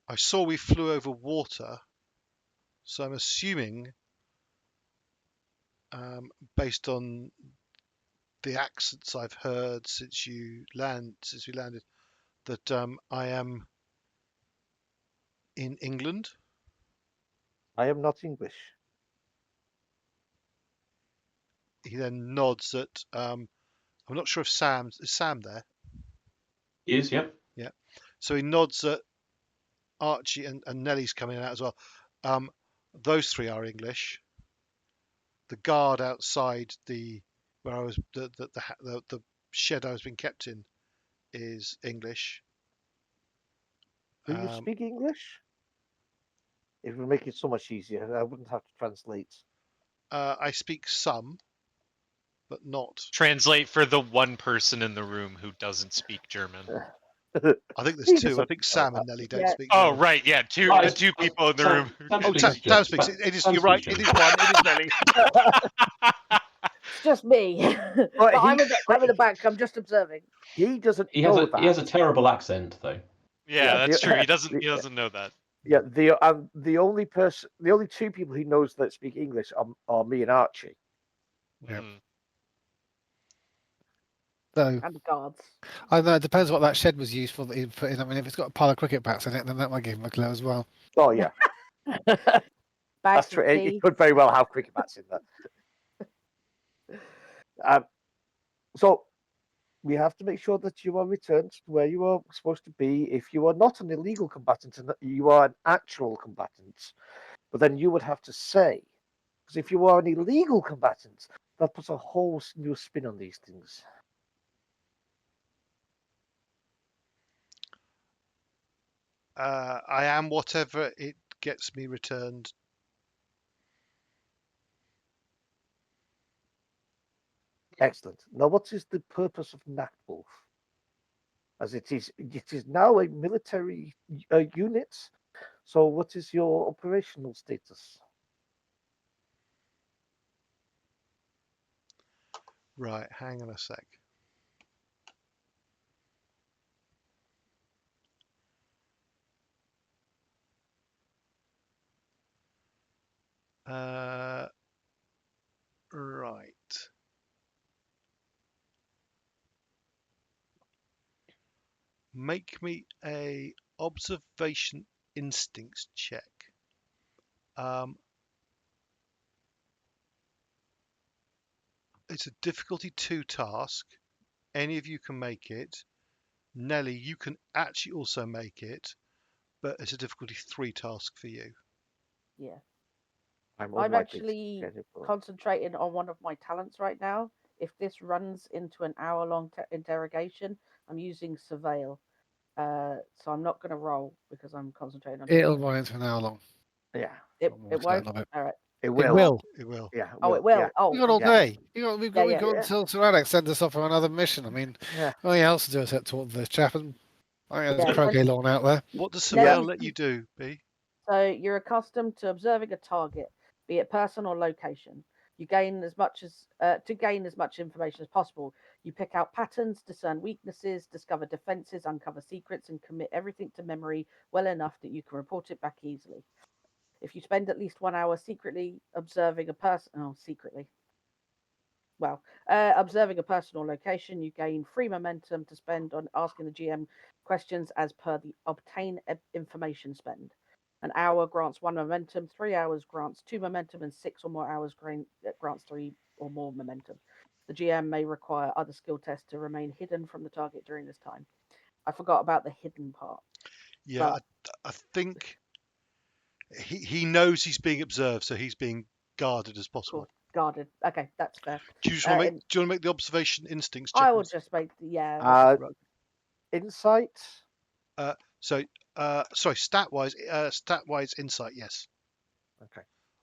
I saw we flew over water, so I'm assuming, based on the accents I've heard since we landed, that I am in England. I am not English. He then nods at. I'm not sure if is Sam there. He is, yep. Yeah. So he nods at Archie and Nellie's coming out as well. Those three are English. The guard outside the shed I was being kept in is English. Do you speak English? It would make it so much easier. I wouldn't have to translate. I speak some, but not. Translate for the one person in the room who doesn't speak German. I think there's two. I think Sam and Nellie don't speak Oh, German. right, yeah, two people in the room. Tam speaks. You're right. It is one. It is Nellie. It's just me. But I'm in the back. I'm just observing. He doesn't He know has that. He has a terrible accent, though. Yeah, that's true. He doesn't know that. Yeah, the only two people he knows that speak English are me and Archie. Yeah. Mm. So, And the guards. I don't know. It depends what that shed was used for. That he put in. I mean, if it's got a pile of cricket bats in it, then that might give him a clue as well. Oh yeah, that's true. It could very well have cricket bats in there. So we have to make sure that you are returned to where you are supposed to be. If you are not an illegal combatant, and you are an actual combatant, but then you would have to say, because if you are an illegal combatant, that puts a whole new spin on these things. I am whatever it gets me returned. Excellent. Now, what is the purpose of Nachtwolf? As it is now a military unit. So, what is your operational status? Right, hang on a sec. Right. Make me a observation instincts check. It's a difficulty 2 task. Any of you can make it. Nellie, you can actually also make it, but it's a difficulty 3 task for you. Yeah. I'm actually concentrating on one of my talents right now. If this runs into an hour-long interrogation, I'm using surveil. So I'm not going to roll because I'm concentrating on. It'll run into an hour long. Yeah. It won't. All right. It will. It will. Yeah. Oh, it will. Yeah. Oh, we got all day. We've got until Sir Alex sends us off on another mission. I mean, nothing else to do except talk to this chap. And I think there's a croquet lawn out there. What does surveil let you do, B? So you're accustomed to observing a target, be it person or location. You gain as much as to gain as much information as possible. You pick out patterns, discern weaknesses, discover defenses, uncover secrets, and commit everything to memory well enough that you can report it back easily. If you spend at least 1 hour secretly observing a person, observing a person or location, you gain free momentum to spend on asking the GM questions as per the obtain information spend. An hour grants 1 momentum, 3 hours grants 2 momentum, and 6 or more hours grants 3 or more momentum. The GM may require other skill tests to remain hidden from the target during this time. I forgot about the hidden part. Yeah, But I think he knows he's being observed, so he's being guarded as possible. cool, guarded. Okay, that's fair. Do you just want to and do you want to make the observation instincts check? I will just make let's just- Insight. Sorry, stat-wise insight, yes. Okay.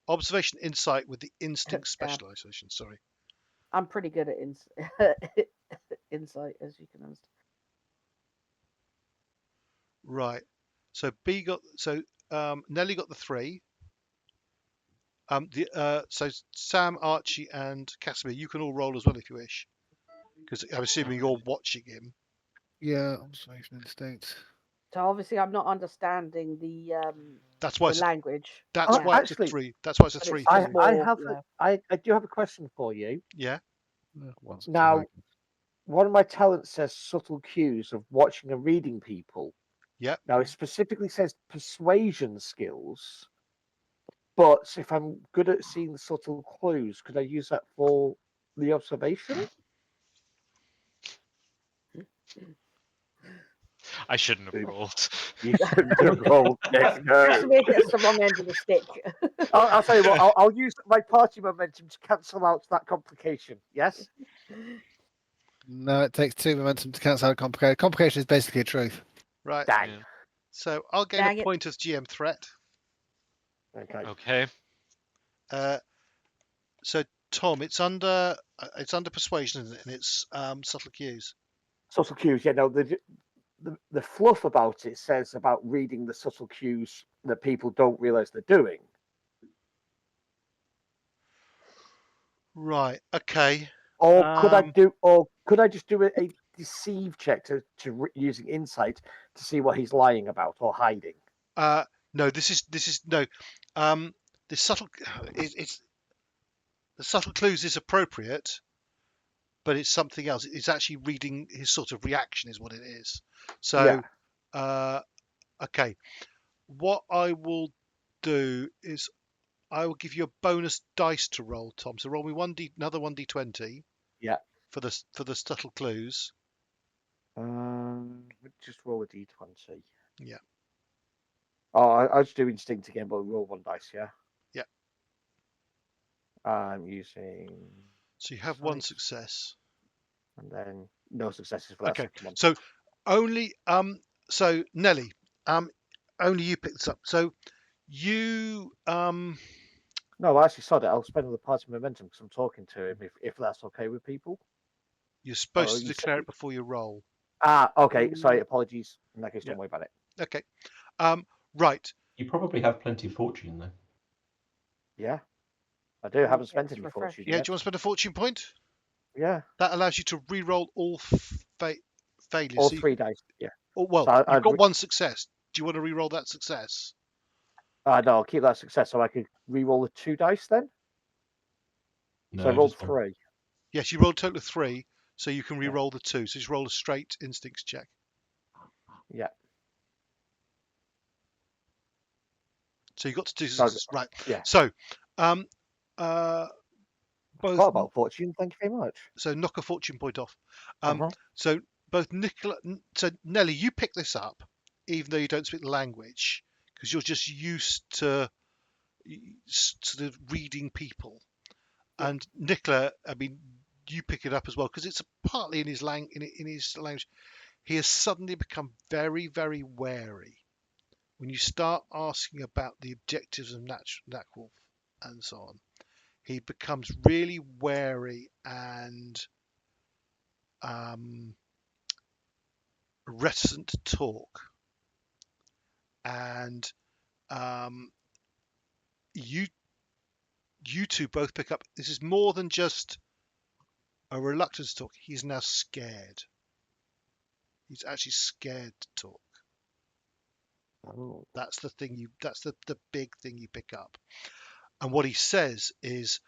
Observation insight with the instinct Yeah. specialization. Sorry. I'm pretty good at insight, as you can understand. Right. So Nellie got the 3. So Sam, Archie, and Casamir, you can all roll as well if you wish, because I'm assuming you're watching him. Yeah, observation instinct. So obviously, I'm not understanding the That's why the language. that's Oh, why it's a actually, 3. That's why it's a But 3. it's just I more, have yeah. I do have a question for you. Yeah. Once it's Now, like- one of my talents says subtle cues of watching and reading people. Yeah. Now it specifically says persuasion skills, but if I'm good at seeing subtle clues, could I use that for the observation? I shouldn't have rolled. You shouldn't have rolled. Yes, no. Casamir gets the wrong end of the stick. I'll tell you what. I'll use my party momentum to cancel out that complication. Yes. No, it takes 2 momentum to cancel out complication. Complication is basically a truth. Right. Dang. Yeah. So I'll gain Dang a it. point as GM threat. Okay. Okay. So Tom, it's under persuasion, isn't it? And it's subtle cues. Subtle cues. Yeah. No. The fluff about it says about reading the subtle cues that people don't realize they're doing. Right. Okay. Or could I just do a deceive check using insight to see what he's lying about or hiding? No. This is no. The subtle it's the subtle clues is appropriate, but it's something else. It's actually reading his sort of reaction is what it is. So, okay. What I will do is I will give you a bonus dice to roll, Tom. So roll me another 1d20. Yeah. For the subtle clues. Just roll a d20. Yeah. Oh, I'll just do instinct again, but roll 1 dice. Yeah. Yeah. I'm using. So you have 1 insight, success. and then no successes for that Okay. second one. So only so Nellie, only you picked this up. So you No, I actually sod it. I'll spend all the party momentum because I'm talking to him. If that's okay with people. you're supposed to you declare said- it before you roll. Okay. Sorry. Apologies. In that case, don't worry about it. Okay. Right. You probably have plenty of fortune, though. Yeah. I do. I haven't spent It's any refreshing. fortune Yeah, yet. do you want to spend a fortune point? Yeah. That allows you to re-roll all failures. All So you- 3 dice. Yeah. well, So you've I've got 1 success. Do you want to re-roll that success? No, I'll keep that success so I could re-roll the 2 dice then. No, So I rolled just one. 3. Yes, you rolled a total of 3, so you can re-roll the 2. So just roll a straight instincts check. Yeah. So you got to do So- right. yeah. So, both Forgot about fortune. Thank you very much. so knock a fortune point off. Uh-huh. So both Nikola, so Nellie, you pick this up, even though you don't speak the language, because you're just used to sort of reading people. And Nikola, I mean, you pick it up as well because it's partly in his language. He has suddenly become very, very wary when you start asking about the objectives of Nachtwolf and so on. He becomes really wary and reticent to talk, and you two both pick up. This is more than just a reluctance to talk. He's now scared. He's actually scared to talk. Oh. That's the thing that's the big thing you pick up. And what he says is,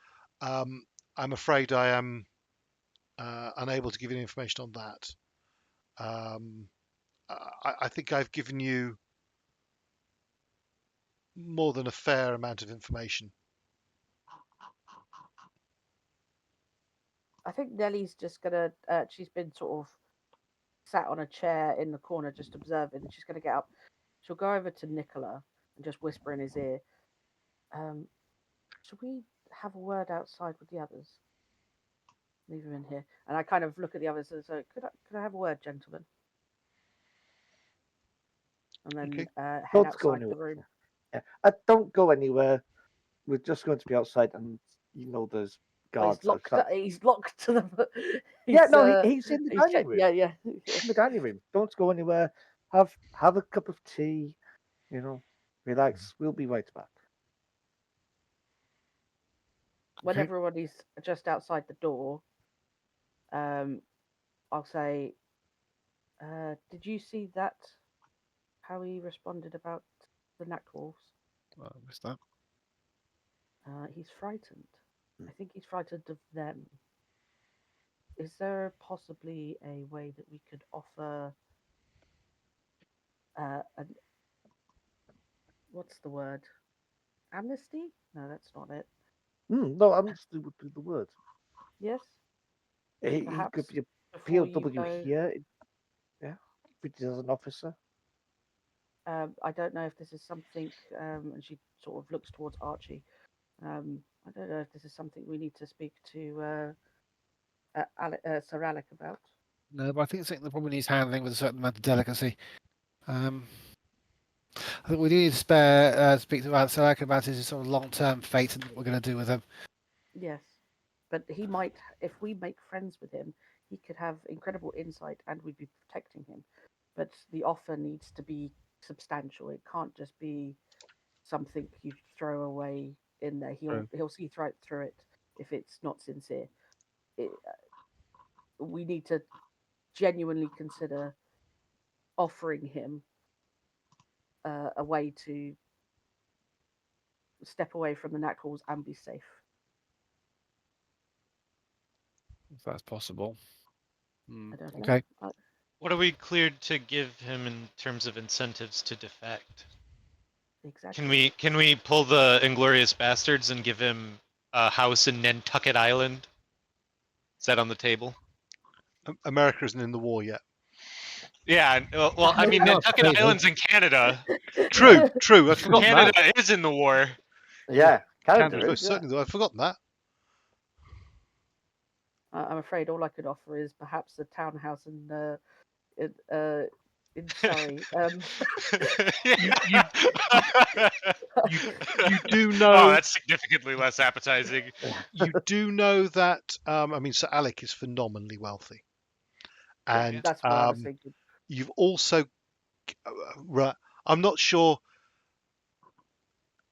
I'm afraid I am unable to give you any information on that. I think I've given you more than a fair amount of information. I think Nellie's just gonna. She's been sort of sat on a chair in the corner, just observing. And she's gonna get up. She'll go over to Nikola and just whisper in his ear. Should we have a word outside with the others? Leave him in here. And I kind of look at the others and say, could I have a word, gentlemen? And then Okay. head Don't go outside the anywhere. room. Yeah. Don't go anywhere. We're just going to be outside, and there's Well, guards outside. he's locked to the. Yeah, no, he's in the dining room. Yeah. He's in the dining room. Don't go anywhere. Have a cup of tea. Relax. We'll be right back. When Okay. everybody's just outside the door, I'll say, did you see that? How he responded about the Nachtwolves? I missed that. He's frightened. I think he's frightened of them. Is there possibly a way that we could offer what's the word? Amnesty? No, that's not it. No, amnesty would be the word. Yes? He Perhaps could be a before you POW go, here. Yeah, if he is an officer. I don't know if this is something, and she sort of looks towards Archie. I don't know if this is something we need to speak to Sir Alec about. No, but I think the problem needs handling with a certain amount of delicacy. I think we do need to speak to Sir Alec about his sort of long-term fate and what we're going to do with him. Yes, but he might, if we make friends with him, he could have incredible insight and we'd be protecting him. But the offer needs to be substantial. It can't just be something you throw away in there. He'll see right through it if it's not sincere. We need to genuinely consider offering him a way to step away from the Nachtwolves and be safe. If that's possible. I don't know. Okay. What are we cleared to give him in terms of incentives to defect? Exactly. Can we pull the Inglorious Bastards and give him a house in Nantucket Island? Is that on the table? America isn't in the war yet. Yeah, well, I mean, No, Nantucket maybe. Island's in Canada. True. I'd forgotten Canada that. is in the war. Yeah, Canada Canada Oh, is. Yeah. certainly, I'd forgotten that. I'm afraid all I could offer is perhaps a townhouse in Surrey. You do know. Oh, that's significantly less appetizing. You do know that. Sir Alec is phenomenally wealthy, and That's what I was thinking. you've also. I'm not sure.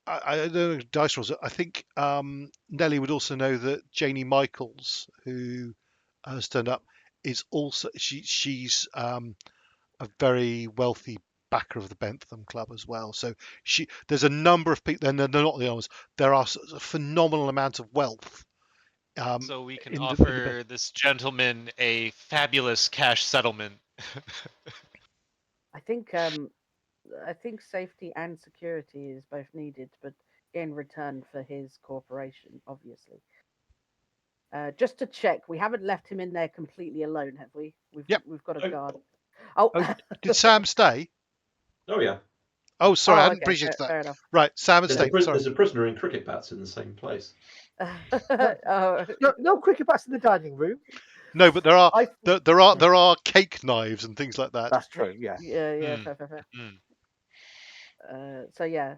I don't know dice rolls. I think Nellie would also know that Janie Michaels, who has turned up, is also she's a very wealthy backer of the Bentham Club as well. So there's a number of people, and they're not the only ones. There are a phenomenal amount of wealth. So we can in offer this gentleman a fabulous cash settlement. I think safety and security is both needed, but in return for his cooperation, obviously. Just to check, we haven't left him in there completely alone, have we? We've got a guard. Oh, Did Sam stay? Oh yeah. Oh, sorry, I hadn't okay, appreciated that. fair enough. Right, Sam has stayed. Sorry. There's a prisoner in cricket bats in the same place. Oh, No cricket bats in the dining room. No, but there are I- there are cake knives and things like that. That's true. Yeah. yeah, Hmm. fair. Mm. So yeah,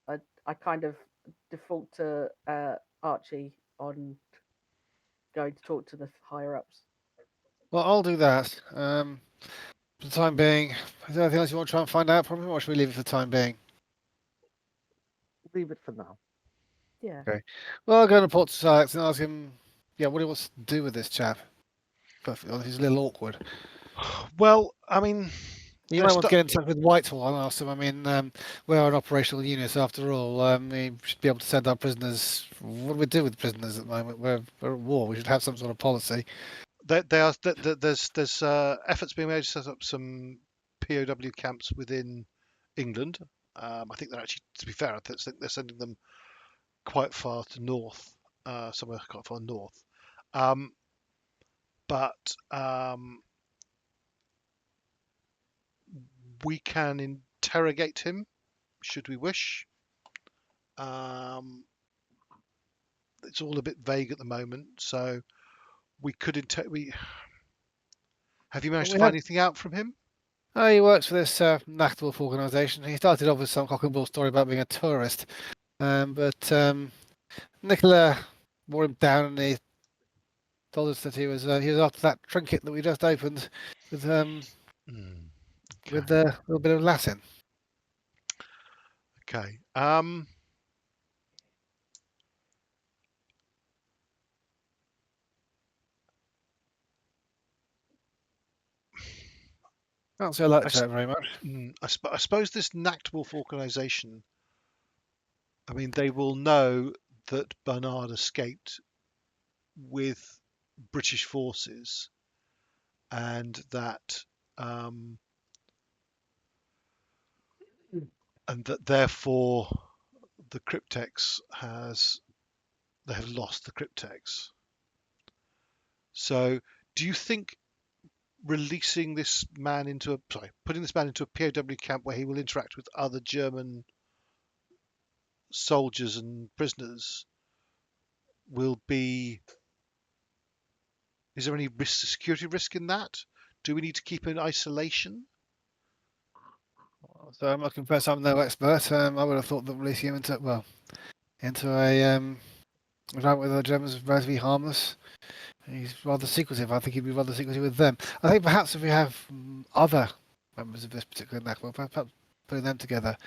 I kind of default to Archie on going to talk to the higher ups. Well, I'll do that. For the time being, is there anything else you want to try and find out from him, or should we leave it for the time being? leave it for now. Yeah. Well, I'll go and report to Alex and ask him, what he wants to do with this chap. But he's a little awkward. Well, I mean, You might want to get in touch with Whitehall and ask them. I mean, we're an operational unit after all. We should be able to send our prisoners. What do we do with prisoners at the moment? We're at war. We should have some sort of policy. there's efforts being made to set up some POW camps within England. I think they're actually, to be fair, I think they're sending them quite far to north, somewhere quite far north. But we can interrogate him, should we wish. It's all a bit vague at the moment, so we could Have you managed to find anything out from him? He works for this Nachtwolf organisation. He started off with some cock and bull story about being a tourist, but Nikola wore him down and he told us that he was after that trinket that we just opened with with a little bit of Latin. Okay. Can't say I like that very much. I suppose this Nachtwolf organisation, I mean, they will know that Bernard escaped with British forces, and that therefore the Cryptex they have lost the Cryptex. So, do you think putting this man into a POW camp where he will interact with other German soldiers and prisoners will be? Is there any security risk in that? Do we need to keep him in isolation? So I must confess I'm no expert. I would have thought that releasing him into a environment with the Germans is relatively harmless. He's rather secretive. I think he'd be rather secretive with them. I think perhaps if we have other members of this particular network, perhaps putting them together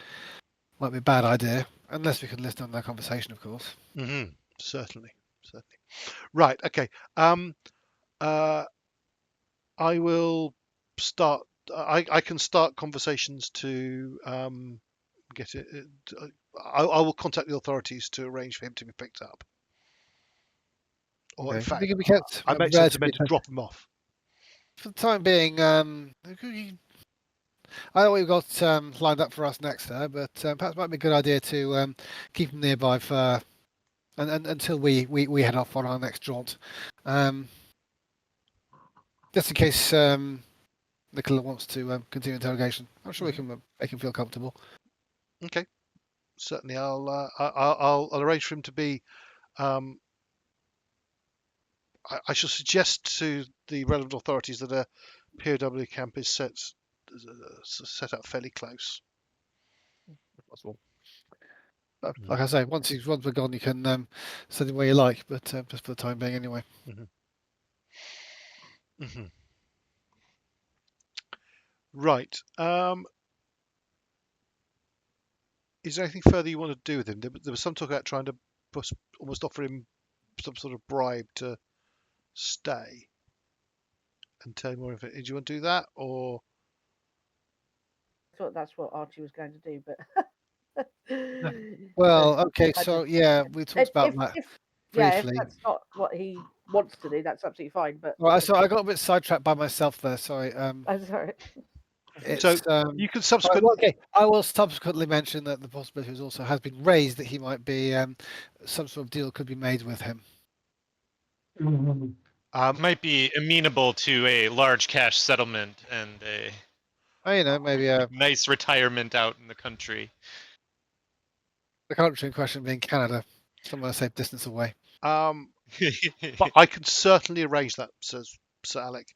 might be a bad idea, unless we can listen on their conversation, of course. Mm-hmm. Certainly. Right. Okay. I will start. I can start conversations to get it. I will contact the authorities to arrange for him to be picked up. Or in fact, I make sense to drop him off. For the time being, I know what you've got lined up for us next, but perhaps it might be a good idea to keep him nearby for until we head off on our next jaunt. Just in case Nikola wants to continue interrogation. I'm sure we can make him feel comfortable. Okay, certainly. I'll arrange for him to be. I shall suggest to the relevant authorities that a POW camp is set up fairly close. Possible. Like I say, once we're gone, you can send him where you like, but just for the time being, anyway. Right. Is there anything further you want to do with him? There was some talk about trying to almost offer him some sort of bribe to stay and tell him more of it. Do you want to do that, or? I thought that's what Archie was going to do, but. Well, okay, so yeah, we talked about that briefly. If that's not what he wants to do, that's absolutely fine. But well, I got a bit sidetracked by myself there. Sorry. I'm sorry. So you can subsequently. Okay, I will subsequently mention that the possibility also has been raised that he might be some sort of deal could be made with him. Might be amenable to a large cash settlement and maybe a nice retirement out in the country. The country in question being Canada, somewhere a safe distance away. But I can certainly arrange that, says Sir Alec.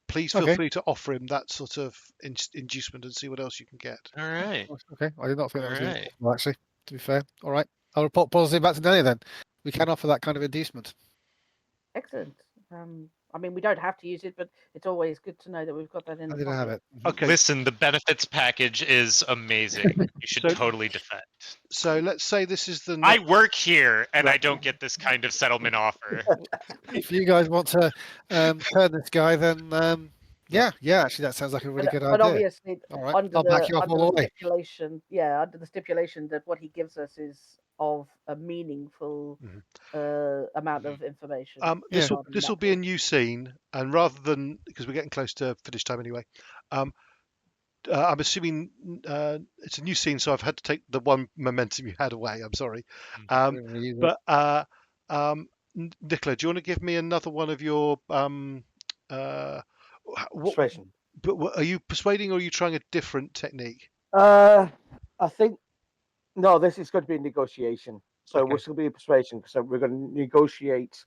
Please feel free to offer him that sort of inducement and see what else you can get. All right. Okay, I did not think that was possible, actually, to be fair. All right, I'll report positive back to Nellie then. We can offer that kind of inducement. Excellent. I mean, we don't have to use it, but it's always good to know that we've got that in I the didn't have pocket. it. Okay. Listen, the benefits package is amazing. You should So- totally defend. So let's say this is the I next. work here and I Right. don't get this kind of settlement offer. If you guys want to turn this guy, then yeah, actually, that sounds like a really good But idea. obviously, All right, under I'll back you up under all the way. stipulation, under the stipulation that what he gives us is of a meaningful amount of information. This Yeah. will be a new scene, and rather than, because we're getting close to finish time anyway, I'm assuming it's a new scene, so I've had to take the one momentum you had away. I'm sorry, We're gonna use it. but Nicola, do you want to give me another one of your what? Persuasion. But are you persuading, or are you trying a different technique? I think no. This is going to be a negotiation. So Okay. we're still be a persuasion. So we're going to negotiate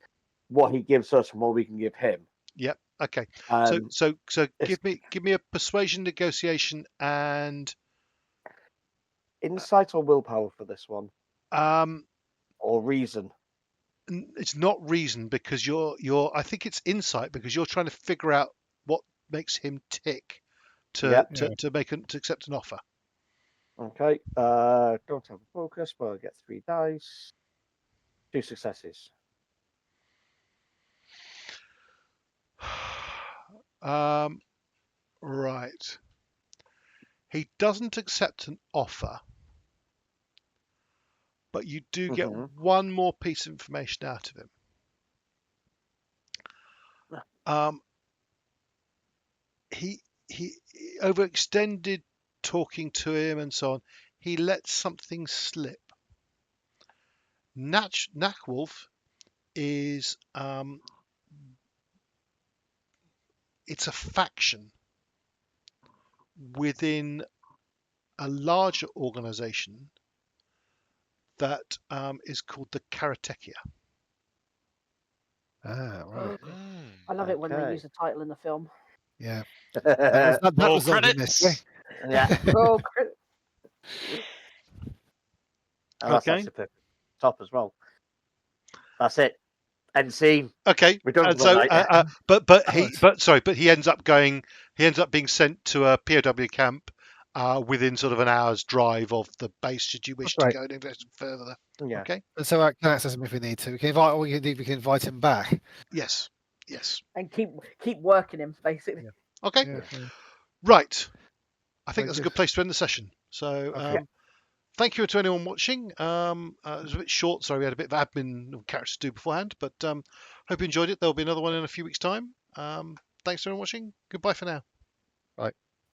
what he gives us and what we can give him. Yep. Okay. Um, So it's- give me a persuasion, negotiation, and insight or willpower for this one, um. or reason. It's not reason, because you're I think it's insight, because you're trying to figure out what makes him tick to accept an offer. Okay. Don't have a focus, but I get 3 dice. 2 successes. Right. He doesn't accept an offer, but you do get one more piece of information out of him. He overextended talking to him and so on. He let something slip. Nachtwolf is it's a faction within a larger organization that is called the Karotechia. Right. I love it when they Okay. use the title in the film. Yeah. That Roll was all the credits. mystery. Yeah. Oh, crit- And that's Okay. actually perfect. Top as well. That's it. End scene. Okay, We're done and for the so night. but he ends up being sent to a POW camp within sort of an hour's drive of the base, should you wish That's right. to go and investigate further. Yeah. Okay. And so I can access him if we need to. We can invite him back. Yes. and keep working him basically. Yeah. Okay. Yeah. Right. I think Very that's a good. good place to end the session. So Okay. thank you to anyone watching. It was a bit short, so we had a bit of admin characters to do beforehand, but hope you enjoyed it. There'll be another one in a few weeks' time. Thanks to everyone watching. Goodbye for now. Right.